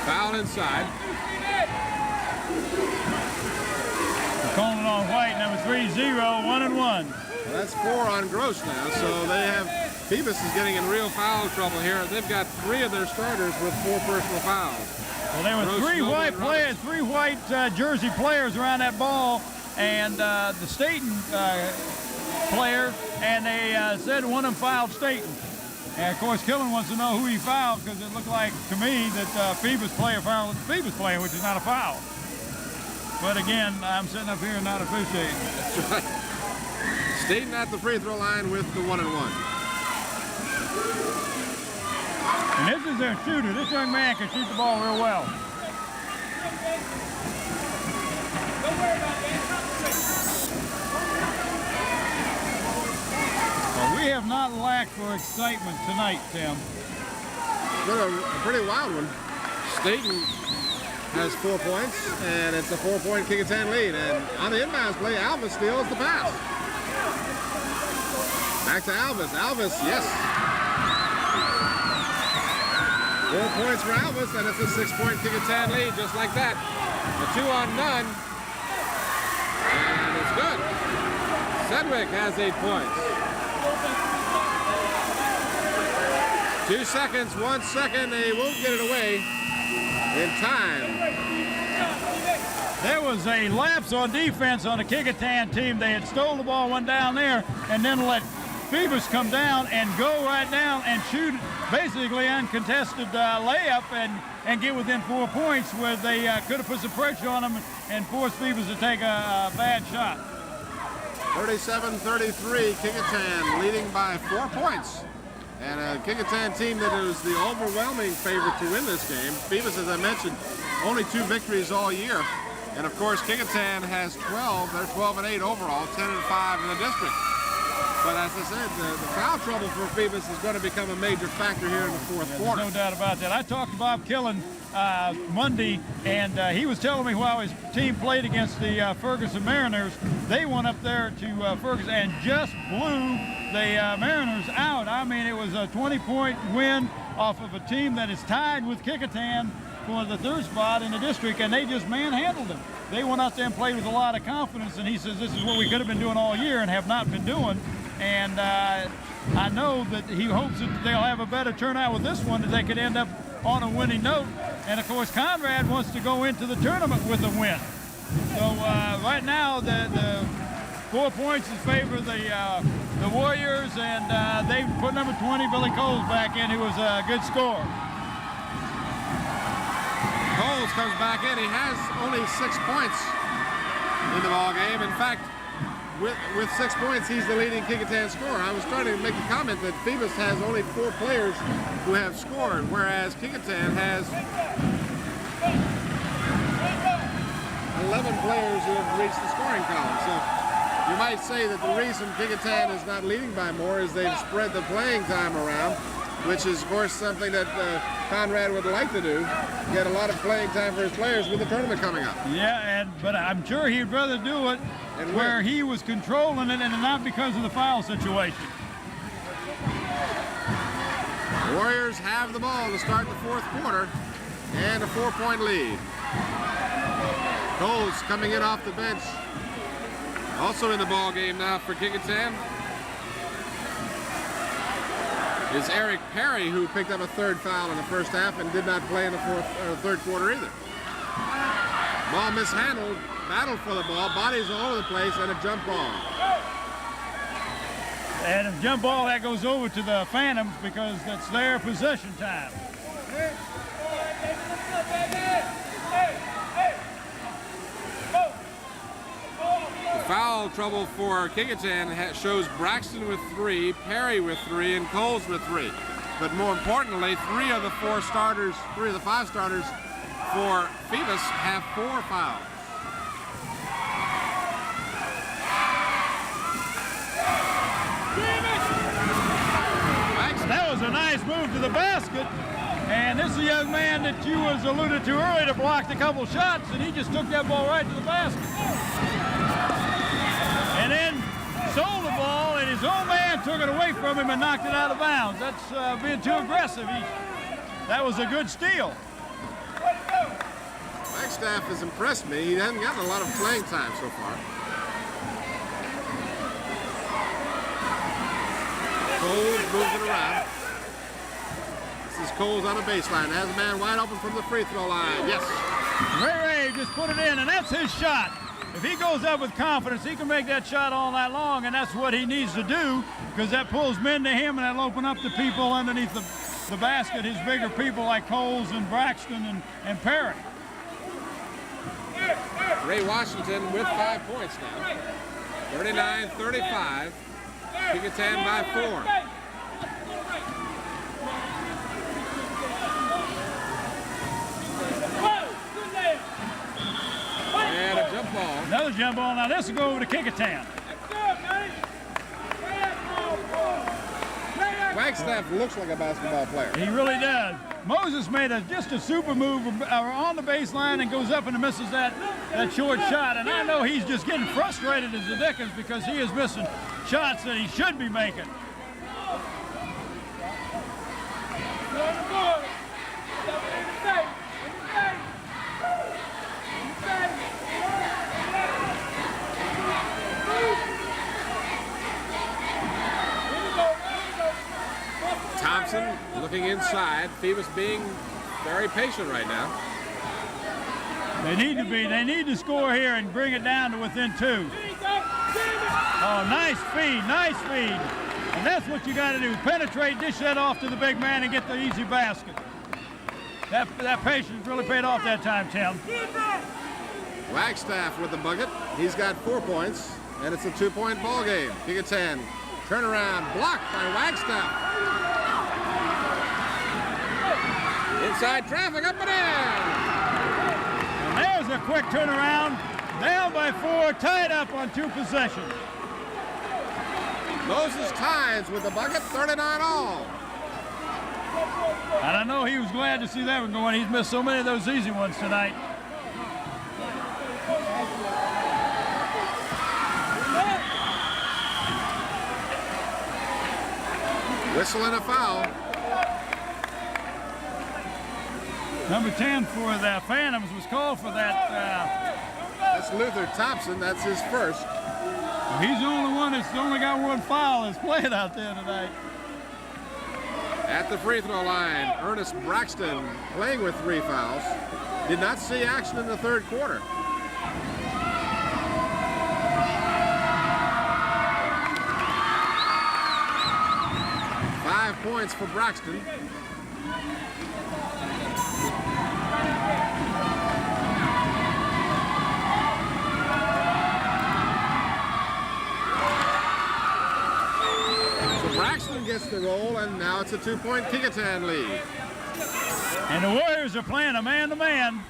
Foul inside. Calling on White, number 3-0, 1-and-1. Well, that's 4 on Gross now, so they have, Phoebus is getting in real foul trouble here. They've got 3 of their starters with 4 personal fouls. Well, there were three white jersey players around that ball, and the Staten player, and they said one of them fouled Staten. And of course, Killen wants to know who he fouled because it looked like to me that Phoebus player fouled Phoebus player, which is not a foul. But again, I'm sitting up here and not officiating. That's right. Staten at the free throw line with the 1-and-1. And this is their shooter. This young man can shoot the ball real well. Well, we have not lacked for excitement tonight, Tim. It's been a pretty wild one. Staten has 4 points, and it's a 4-point Kecoughtan lead. And on the inbounds play, Alvis steals the pass. Back to Alvis. Alvis, yes. 4 points for Alvis, and it's a 6-point Kecoughtan lead, just like that. A 2-on-none, and it's good. Sedgwick has 8 points. 2 seconds, 1 second, they won't get it away in time. There was a lapse on defense on the Kecoughtan team. They had stole the ball, went down there, and then let Phoebus come down and go right down and shoot basically uncontested layup and get within 4 points where they could have put some pressure on them and forced Phoebus to take a bad shot. 37-33, Kecoughtan leading by 4 points. And a Kecoughtan team that is the overwhelming favorite to win this game. Phoebus, as I mentioned, only 2 victories all year. And of course, Kecoughtan has 12. They're 12-8 overall, 10-5 in the district. But as I said, the foul trouble for Phoebus is going to become a major factor here in the fourth quarter. No doubt about that. I talked to Bob Killen Monday, and he was telling me while his team played against the Ferguson Mariners, they went up there to Ferguson and just blew the Mariners out. I mean, it was a 20-point win off of a team that is tied with Kecoughtan for the 3rd spot in the district, and they just manhandled them. They went out there and played with a lot of confidence, and he says this is what we could have been doing all year and have not been doing. And I know that he hopes that they'll have a better turnout with this one, that they could end up on a winning note. And of course, Conrad wants to go into the tournament with a win. So right now, the 4 points in favor of the Warriors, and they put number 20, Billy Coles, back in, who was a good scorer. Coles comes back in. He has only 6 points in the ball game. In fact, with 6 points, he's the leading Kecoughtan scorer. I was trying to make the comment that Phoebus has only 4 players who have scored, whereas Kecoughtan has 11 players who have reached the scoring column. So You might say that the reason Kecoughtan is not leading by more is they've spread the playing time around, which is, of course, something that Conrad would like to do, get a lot of playing time for his players with the tournament coming up. Yeah, but I'm sure he'd rather do it And where win. he was controlling it and not because of the foul situation. Warriors have the ball to start the fourth quarter and a 4-point lead. Coles coming in off the bench. Also in the ball game now for Kecoughtan is Eric Perry, who picked up a third foul in the first half and did not play in the third quarter either. Ball mishandled, battled for the ball, bodies all over the place, and a jump ball. And a jump ball that goes over to the Phantoms because that's their possession time. Foul trouble for Kecoughtan shows Braxton with 3, Perry with 3, and Coles with 3. But more importantly, 3 of the 5 starters for Phoebus have 4 fouls. That was a nice move to the basket. And this is a young man that you was alluded to earlier that blocked a couple shots, and he just took that ball right to the basket. And then sold the ball, and his own man took it away from him and knocked it out of bounds. That's being too aggressive. That was a good steal. Wagstaff has impressed me. He hasn't gotten a lot of playing time so far. Coles moves it around. This is Coles on the baseline. Has a man wide open from the free throw line. Yes. Ray just put it in, and that's his shot. If he goes up with confidence, he can make that shot all night long, and that's what he needs to do because that pulls men to him, and that'll open up the people underneath the basket, his bigger people like Coles and Braxton and Perry. Ray Washington with 5 points now. 39-35. Kecoughtan by 4. And a jump ball. Another jump ball. Now this will go over to Kecoughtan. Wagstaff looks like a basketball player. He really does. Moses made just a super move on the baseline and goes up and misses that short shot. And I know he's just getting frustrated as the Dickens because he is missing shots that he should be making. Thompson looking inside. Phoebus being very patient right now. They need to be. They need to score here and bring it down to within 2. Oh, nice feed, nice feed. And that's what you got to do. Penetrate, dish that off to the big man and get the easy basket. That patience really paid off that time, Tim. Wagstaff with the bucket. He's got 4 points, and it's a 2-point ball game. Kecoughtan turnaround blocked by Wagstaff. Inside traffic, up and in. And there's a quick turnaround. Down by 4, tied up on 2 possessions. Moses ties with the bucket, 39 all. And I know he was glad to see that one going. He's missed so many of those easy ones tonight. Whistle and a foul. Number 10 for the Phantoms was called for that. That's Luther Thompson. That's his first. He's the only one that's only got 1 foul that's playing out there tonight. At the free throw line, Ernest Braxton playing with 3 fouls. Did not see action in the third quarter. Five points for Braxton. Braxton gets the roll, and now it's a 2-point Kecoughtan lead. And the Warriors are playing a man-to-man.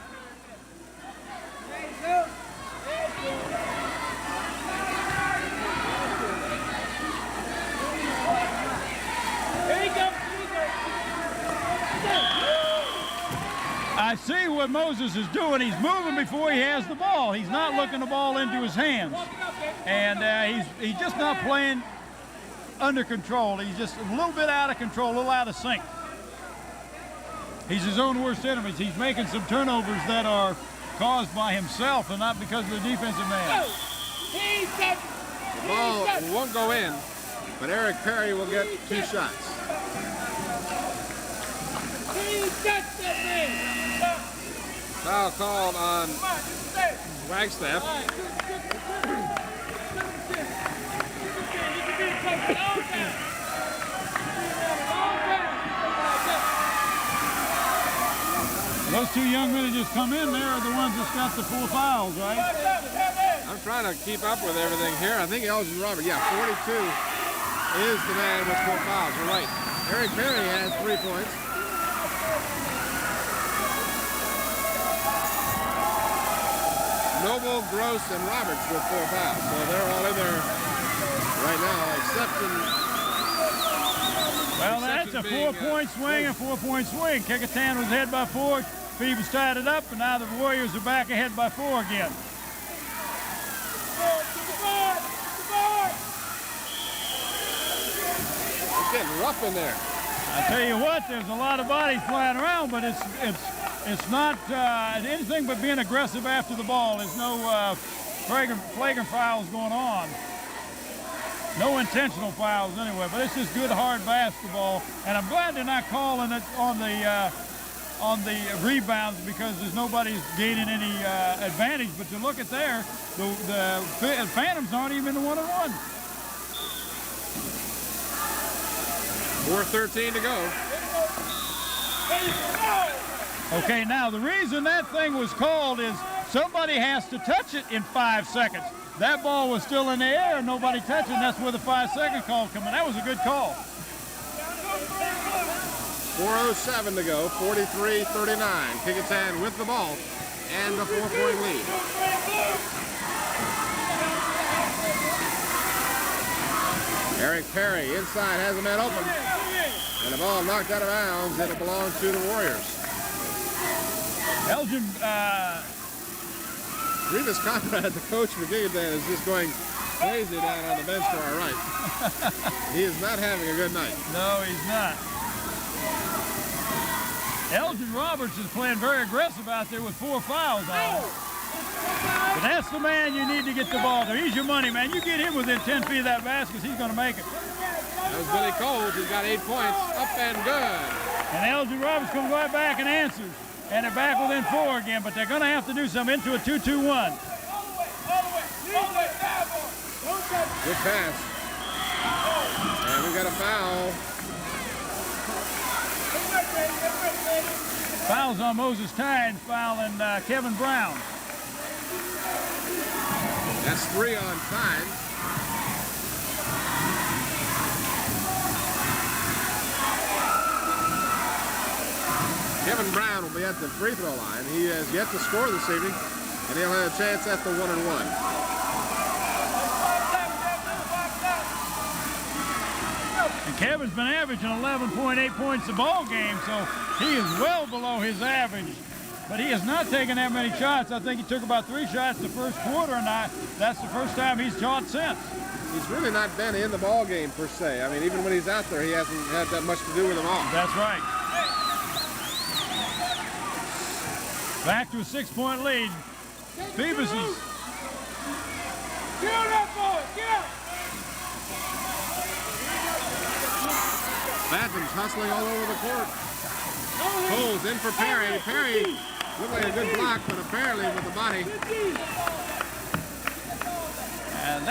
see what Moses is doing. He's moving before he has the ball. He's not looking the ball into his hands. And he's just not playing under control. He's just a little bit out of control, a little out of sync. He's his own worst enemy. He's making some turnovers that are caused by himself and not because of the defensive man. The ball won't go in, but Eric Perry will get 2 shots. Foul called on Wagstaff. Those 2 young men that just come in there are the ones that's got the 4 fouls, right? I'm trying to keep up with everything here. I think Elgin Robert, yeah, 42 is the man with 4 fouls. You're right. Eric Perry has 3 points. Noble, Gross, and Roberts with 4 fouls. So they're all in there right now, except in... Well, that's a 4-point swing, a 4-point swing. Kecoughtan was ahead by 4. Phoebus tied it up, and now the Warriors are back ahead by 4 again. It's getting rough in there. I tell you what, there's a lot of bodies flying around, but it's not anything but being aggressive after the ball. There's no flagrant fouls going on. No intentional fouls anyway, but it's just good hard basketball. And I'm glad they're not calling it on the rebounds because there's nobody's gaining any advantage. But to look at there, the Phantoms aren't even the 1-on-1. 4:13 to go. Okay, now the reason that thing was called is somebody has to touch it in 5 seconds. That ball was still in the air and nobody touched it, and that's where the 5-second call came in. That was a good call. 4:07 to go, 43-39. Kecoughtan with the ball and a 4-point lead. Eric Perry inside has a man open. And the ball knocked out of bounds, and it belongs to the Warriors. Elgin, Revis Conrad, the coach for Kecoughtan, is just going crazy down on the bench to our right. He is not having a good night. No, he's not. Elgin Roberts is playing very aggressive out there with 4 fouls on him. But that's the man you need to get the ball to. He's your money, man. You get him within 10 feet of that basket, he's going to make it. That was Billy Coles. He's got 8 points. Up and good. And Elgin Roberts comes right back and answers. And they're back within 4 again, but they're going to have to do something into a 2-2-1. Good pass. And we got a foul. Fouls on Moses Tynes, fouling Kevin Brown. That's 3 on Tynes. Kevin Brown will be at the free throw line. He has yet to score this evening, and he'll have a chance at the 1-and-1. And Kevin's been averaging 11.8 points a ball game, so he is well below his average. But he has not taken that many shots. I think he took about 3 shots the first quarter, and that's the first time he's shot since. He's really not been in the ball game per se. I mean, even when he's out there, he hasn't had that much to do with them all. That's right. Back to a 6-point lead. Phoebus is... Get on that boy! Get up! Phantoms hustling all over the court. Coles in for Perry. Perry looked like a good block, but apparently with the body. And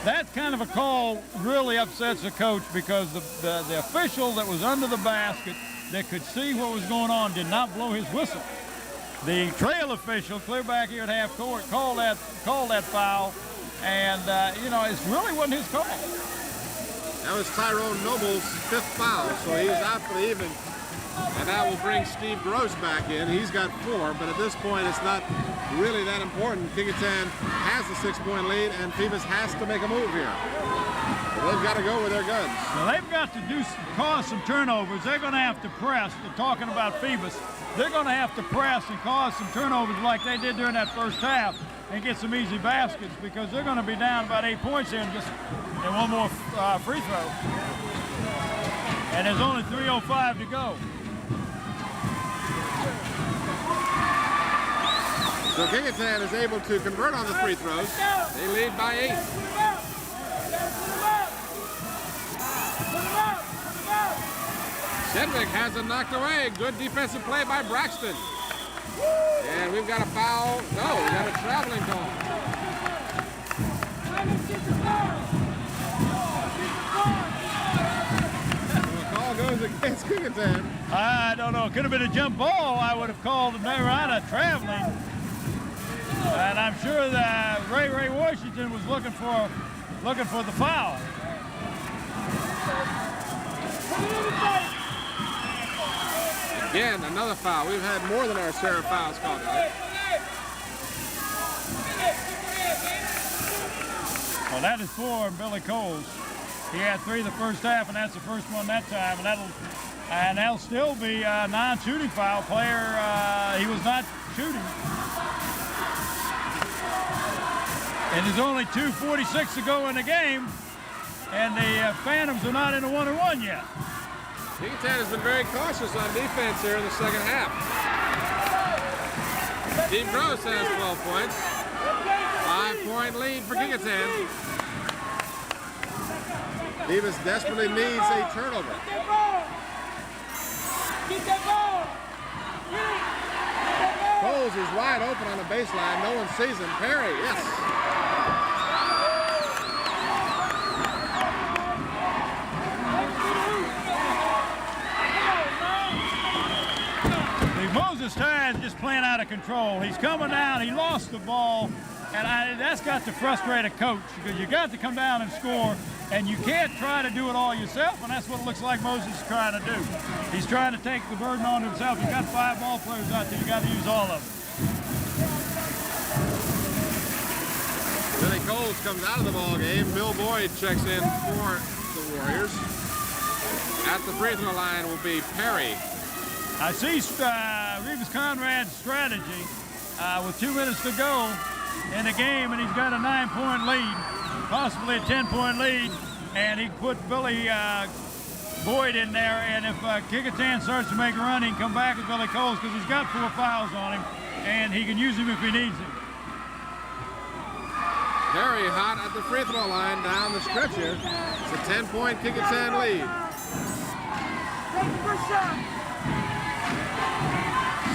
that kind of a call really upsets the coach because the official that was under the basket that could see what was going on did not blow his whistle. The trail official, clear back here at half court, called that foul, and you know, it really wasn't his call. That was Tyrone Noble's 5th foul, so he's out for the evening. And that will bring Steve Gross back in. He's got 4, but at this point, it's not really that important. Kecoughtan has a 6-point lead, and Phoebus has to make a move here. But they've got to go with their guns. Well, they've got to cause some turnovers. They're going to have to press. They're talking about Phoebus. they're going to have to press and cause some turnovers like they did during that first half and get some easy baskets, because they're going to be down about 8 points here in one more free throw. And there's only 3:05 to go. So Kecoughtan is able to convert on the free throws. They lead by 8. Sedgwick has it knocked away. Good defensive play by Braxton. And we've got a foul. No, we got a traveling call. The call goes against Kecoughtan. I don't know. It could have been a jump ball. I would have called him Nevada traveling. And I'm sure that Ray Washington was looking for the foul. Again, another foul. We've had more than our share of fouls called tonight. Well, that is 4 Billy Coles. He had 3 the first half, and that's the first one that time. And that'll still be a non-shooting foul. Player, he was not shooting. And there's only 2:46 to go in the game, and the Phantoms are not in a 1-on-1 yet. Kecoughtan has been very cautious on defense here in the second half. Steve Gross has 12 points. 5-point lead for Kecoughtan. Phoebus desperately needs a turnover. Coles is wide open on the baseline. No one sees him. Perry, yes. Moses Tynes just playing out of control. He's coming down. He lost the ball. And that's got to frustrate a coach, because you got to come down and score, and you can't try to do it all yourself, and that's what it looks like Moses is trying to do. He's trying to take the burden on himself. You got 5 ball players out there. You got to use all of them. Billy Coles comes out of the ball game. Bill Boyd checks in for the Warriors. At the free throw line will be Perry. I see Reeves Conrad's strategy with 2 minutes to go in the game, and he's got a 9-point lead, possibly a 10-point lead, and he put Billy Boyd in there, and if Kecoughtan starts to make a run, he can come back with Billy Coles, because he's got 4 fouls on him, and he can use him if he needs him. Perry hot at the free throw line down the stretch here. It's a 10-point Kecoughtan lead.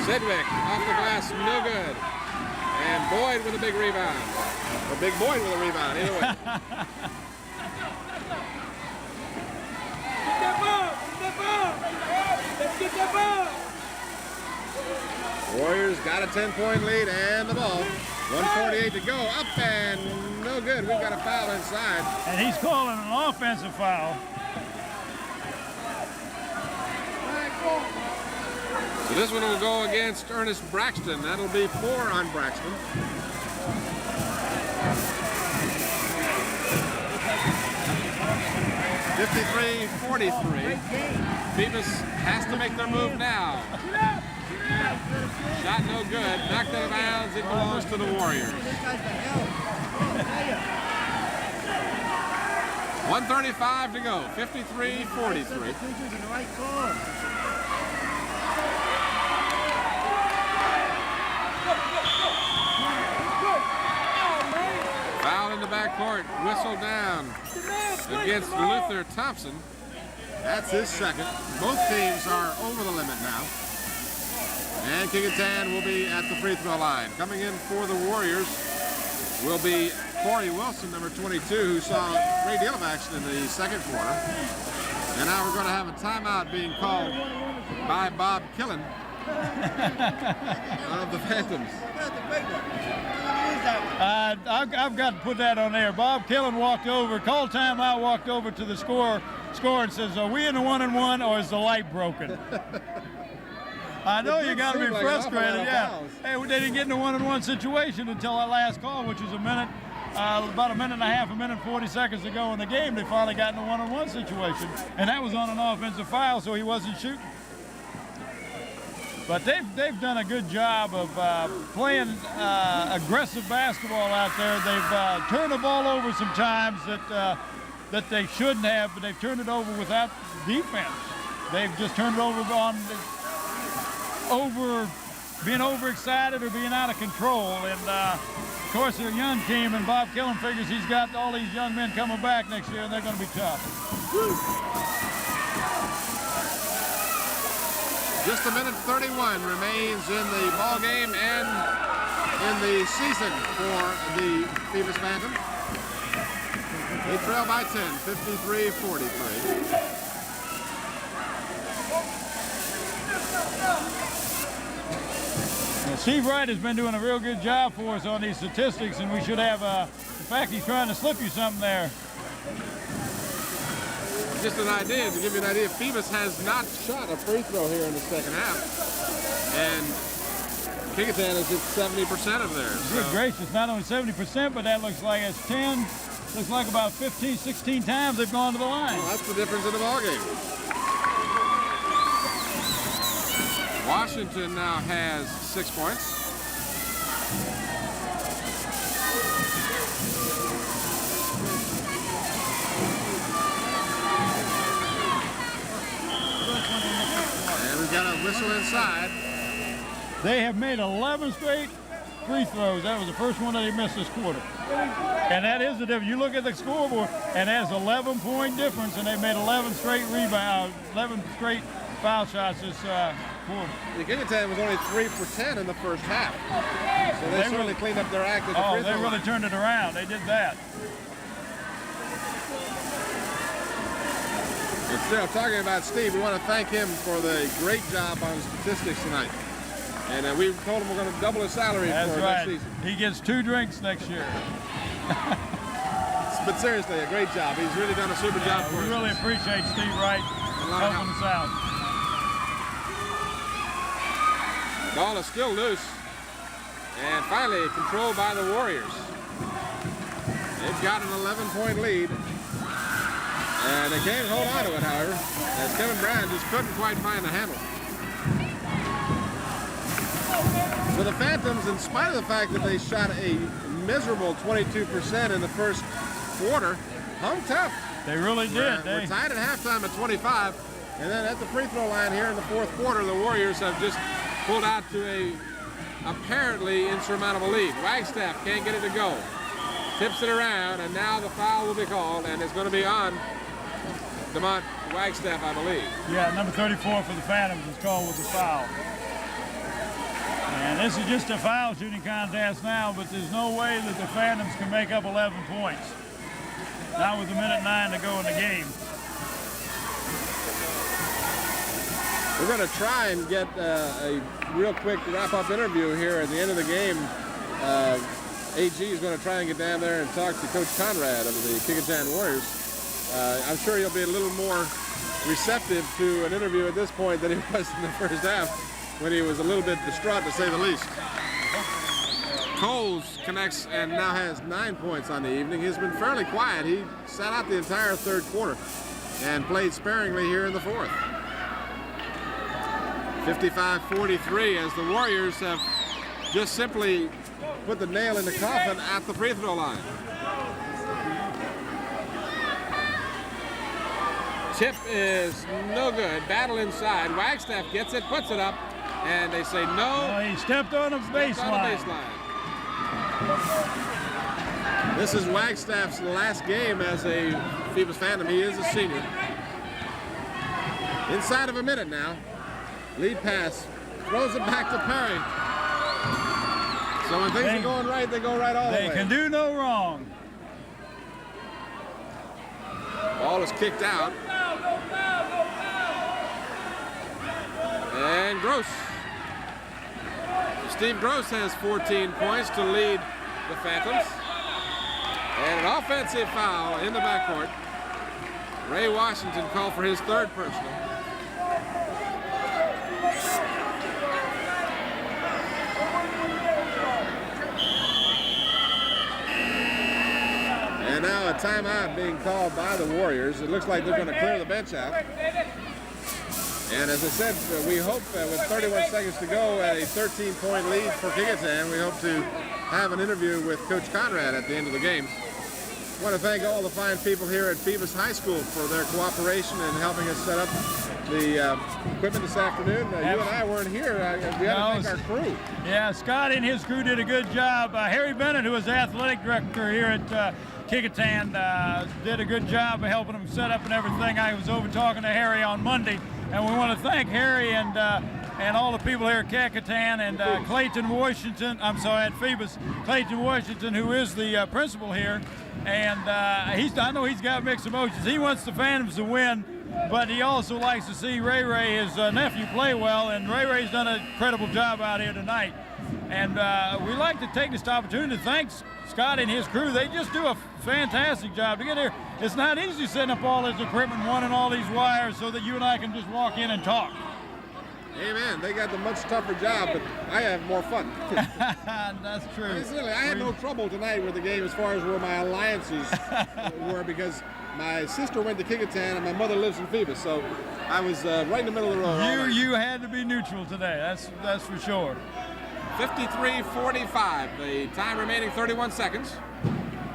Sedgwick off the glass, no good. And Boyd with a big rebound. Or Big Boyd with a rebound, either way. Warriors got a 10-point lead and the ball. 1:48 to go. Up and no good. We've got a foul inside. And he's calling an offensive foul. So this one will go against Ernest Braxton. That'll be 4 on Braxton. (53-43). Phoebus has to make their move now. Shot no good. Knocked out of bounds. It belongs to the Warriors. 1:35 to go. 53-43. Foul in the backcourt, whistle down against Luther Thompson. That's his second. Both teams are over the limit now. And Kecoughtan will be at the free throw line. Coming in for the Warriors will be Corey Wilson, number 22, who saw a great deal of action in the second quarter. And now we're going to have a timeout being called by Bob Killen of the Phantoms. I've got to put that on there. Bob Killen walked over, called timeout, walked over to the score and says, "Are we in a 1-on-1 or is the light broken?" I know you got to be frustrated, yeah. Hey, they didn't get in a 1-on-1 situation until that last call, which was about a minute and a half, a minute and 40 seconds to go in the game. They finally got in a 1-on-1 situation, and that was on an offensive foul, so he wasn't shooting. But they've done a good job of playing aggressive basketball out there. They've turned the ball over sometimes that they shouldn't have, but they've turned it over without defense. They've just turned it over on being overexcited or being out of control. And of course, they're a young team, and Bob Killen figures he's got all these young men coming back next year, and they're going to be tough. Just a minute 31 remains in the ball game and in the season for the Phoebus Phantoms. They trail by 10, 53-43. Well, Steve Wright has been doing a real good job for us on these statistics, and we should have, in fact, he's trying to slip you something there. Just an idea, to give you an idea, Phoebus has not shot a free throw here in the second half. And Kecoughtan is at 70% of theirs. Good gracious, not only 70%, but that looks like it's 10. Looks like about 15, 16 times they've gone to the line. Well, that's the difference in the ballgame. Washington now has 6 points. And we've got a whistle inside. They have made 11 straight free throws. That was the first one that they missed this quarter. And that is the difference. You look at the scoreboard, and that's 11-point difference, and they made 11 straight rebounds, 11 straight foul shots this quarter. The Kecoughtan was only 3 for 10 in the first half. So they certainly really cleaned up their act at the free throw they really line. turned it around. They did that. And still, talking about Steve, we want to thank him for the great job on statistics tonight. And we told him we're going to double his salary That's for right. next season. He gets 2 drinks next year. But seriously, a great job. He's really done a super job for us. We really appreciate Steve Wright helping us out. Ball is still loose. And finally, controlled by the Warriors. They've got an 11-point lead. And they can't hold on to it, however, as Kevin Brand just couldn't quite find the handle. For the Phantoms, in spite of the fact that they shot a miserable 22% in the first quarter, hung tough. They really did. We're tied at halftime at 25, and then at the free throw line here in the fourth quarter, the Warriors have just pulled out to a apparently insurmountable lead. Wagstaff can't get it to go. Tips it around, and now the foul will be called, and it's going to be on DeMont Wagstaff, I believe. Yeah, number 34 for the Phantoms is called with the foul. And this is just a foul shooting contest now, but there's no way that the Phantoms can make up 11 points. Not with a minute 9 to go in the game. We're going to try and get a real quick wrap-up interview here at the end of the game. AG is going to try and get down there and talk to Coach Conrad of the Kecoughtan Warriors. I'm sure he'll be a little more receptive to an interview at this point than he was in the first half, when he was a little bit distraught, to say the least. Coles connects and now has 9 points on the evening. He's been fairly quiet. He sat out the entire third quarter and played sparingly here in the fourth. 55-43 as the Warriors have just simply put the nail in the coffin at the free throw line. Tip is no good. Battle inside. Wagstaff gets it, puts it up, and they say no. Oh, he stepped on the baseline. This is Wagstaff's last game as a Phoebus Phantom. He is a senior. Inside of a minute now. Lead pass. Throws it back to Perry. So when things are going right, they go right all the way. They can do no wrong. Ball is kicked out. And Gross. Steve Gross has 14 points to lead the Phantoms. And an offensive foul in the backcourt. Ray Washington called for his third personal. And now a timeout being called by the Warriors. It looks like they're going to clear the bench out. And as I said, we hope with 31 seconds to go at a 13-point lead for Kecoughtan, we hope to have an interview with Coach Conrad at the end of the game. I want to thank all the fine people here at Phoebus High School for their cooperation in helping us set up the equipment this afternoon. You and I weren't here. We had to thank our crew. Yeah, Scott and his crew did a good job. Harry Bennett, who is the athletic director here at Kecoughtan, did a good job of helping them set up and everything. I was over talking to Harry on Monday, and we want to thank Harry and all the people here at Kecoughtan and Clayton Washington. I'm sorry, at Phoebus, Clayton Washington, who is the principal here. And I know he's got mixed emotions. He wants the Phantoms to win, but he also likes to see Ray, his nephew, play well. And Ray's done an incredible job out here tonight. And we like to take this opportunity to thank Scott and his crew. They just do a fantastic job to get here. It's not easy setting up all this equipment, running all these wires so that you and I can just walk in and talk. Amen. They got the much tougher job, but I have more fun. That's true. Incidentally, I had no trouble tonight with the game as far as where my alliances were, because my sister went to Kecoughtan and my mother lives in Phoebus, so I was right in the middle of the road. You had to be neutral today. That's for sure. 53-45. The time remaining 31 seconds.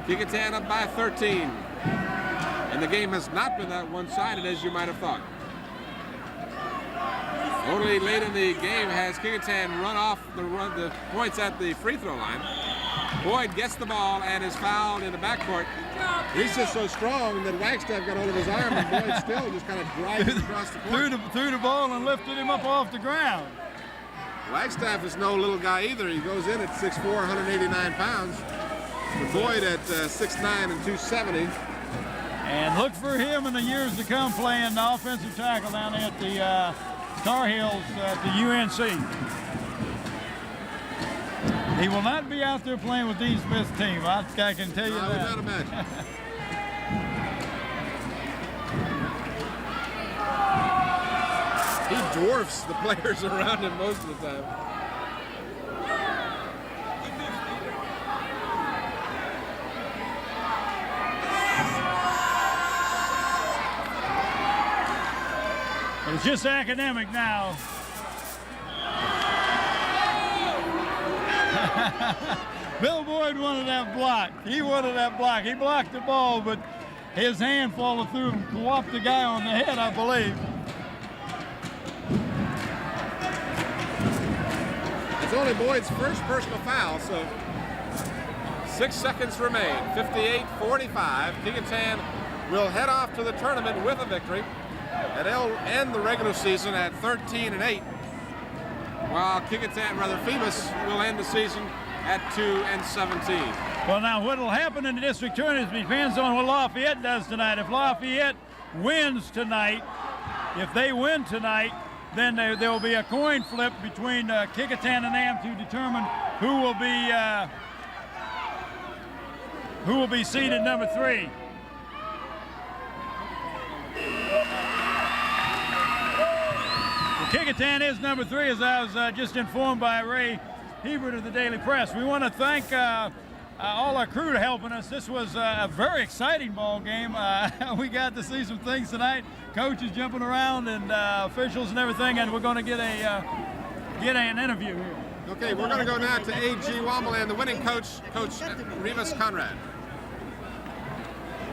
Kecoughtan up by 13, and the game has not been that one-sided as you might have thought. Only late in the game has Kecoughtan run off the points at the free throw line. Boyd gets the ball and is fouled in the backcourt. He's just so strong that Wagstaff got hold of his arm, and Boyd still just kind of dragged him across the court. Threw the ball and lifted him up off the ground. Wagstaff is no little guy either. He goes in at 6'4", 189 pounds. Boyd at 6'9" and 270. And look for him in the years to come playing the offensive tackle down there at the Tar Heels at the UNC. He will not be out there playing with Dean Smith's team. I can tell you that. I would not imagine. He dwarfs the players around him most of the time. It's just academic now. Bill Boyd wanted that block. He wanted that block. He blocked the ball, but his hand followed through and whopped the guy on the head, I believe. It's only Boyd's first personal foul, so 6 seconds remain. 58-45. Kecoughtan will head off to the tournament with a victory. And they'll end the regular season at 13-8, while Phoebus will end the season at 2-17. Well, now what will happen in the district tournament depends on what Lafayette does tonight. If Lafayette wins tonight, if they win tonight, then there will be a coin flip between Kecoughtan and them to determine who will be seeded number 3. Kecoughtan is number 3, as I was just informed by Ray Hebert of the Daily Press. We want to thank all our crew helping us. This was a very exciting ball game. We got to see some things tonight. Coaches jumping around and officials and everything, and we're going to get an interview here. Okay, we're going to go now to A.G. Womble and the winning coach, Coach Revis Conrad.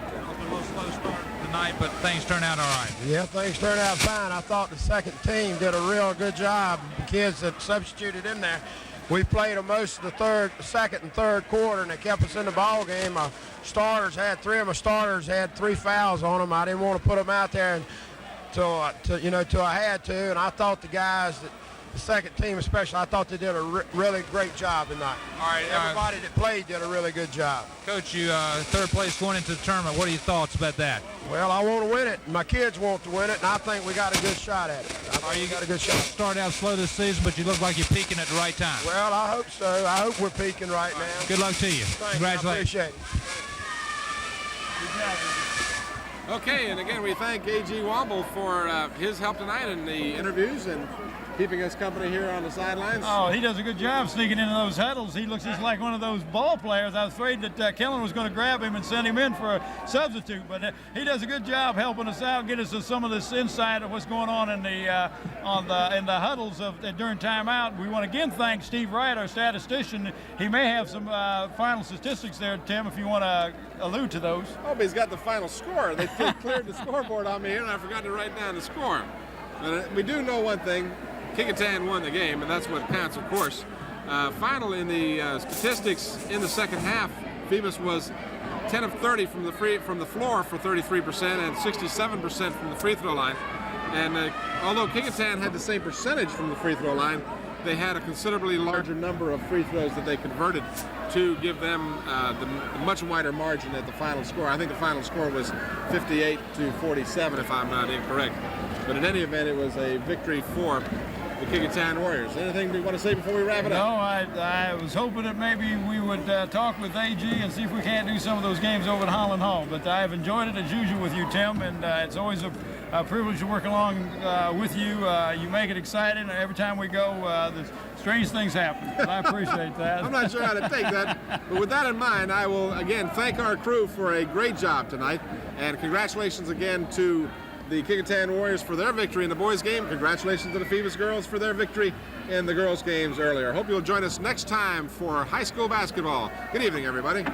A little slow start tonight, but things turn out all right. Yeah, things turned out fine. I thought the second team did a real good job. The kids that substituted in there, we played them most of the second and third quarter, and they kept us in the ball game. Three of my starters had 3 fouls on them. I didn't want to put them out there until I had to, and I thought the guys the second team especially, I thought they did a really great job tonight. All right, everybody that played did a really good job. Coach, you third place going into the tournament. What are your thoughts about that? Well, I want to win it. My kids want to win it, and I think we got a good shot at it. Got a good shot. Started out slow this season, but you look like you're peaking at the right time. Well, I hope so. I hope we're peaking right now. Good luck to you. Thanks, Congratulations. I appreciate it. Okay, and again, we thank A.G. Womble for his help tonight in the interviews, and keeping us company here on the sidelines. Oh, he does a good job sneaking into those huddles. He looks just like one of those ball players. I was afraid that Killen was going to grab him and send him in for a substitute, but he does a good job helping us out, get us some of this insight of what's going on in the huddles during timeout. We want to again thank Steve Wright, our statistician. He may have some final statistics there, Tim, if you want to allude to those. Oh, but he's got the final score. They cleared the scoreboard on me here, and I forgot to write down the score. But we do know one thing. Kecoughtan won the game, and that's what counts, of course. Final in the statistics in the second half, Phoebus was 10 of 30 from the floor for 33% and 67% from the free throw line. And although Kecoughtan had the same percentage from the free throw line, they had a considerably larger number of free throws that they converted to give them the much wider margin at the final score. I think the final score was 58-47, if I'm not incorrect. But in any event, it was a victory for the Kecoughtan Warriors. Anything you want to say before we wrap it up? No, I was hoping that maybe we would talk with AG and see if we can't do some of those games over at Holland Hall. But I've enjoyed it as usual with you, Tim, and it's always a privilege to work along with you. You make it exciting. Every time we go, there's strange things happen. And I appreciate that. I'm not sure how to take that. But with that in mind, I will again thank our crew for a great job tonight. And congratulations again to the Kecoughtan Warriors for their victory in the boys' game. Congratulations to the Phoebus girls for their victory in the girls' games earlier. Hope you'll join us next time for high school basketball. Good evening, everybody.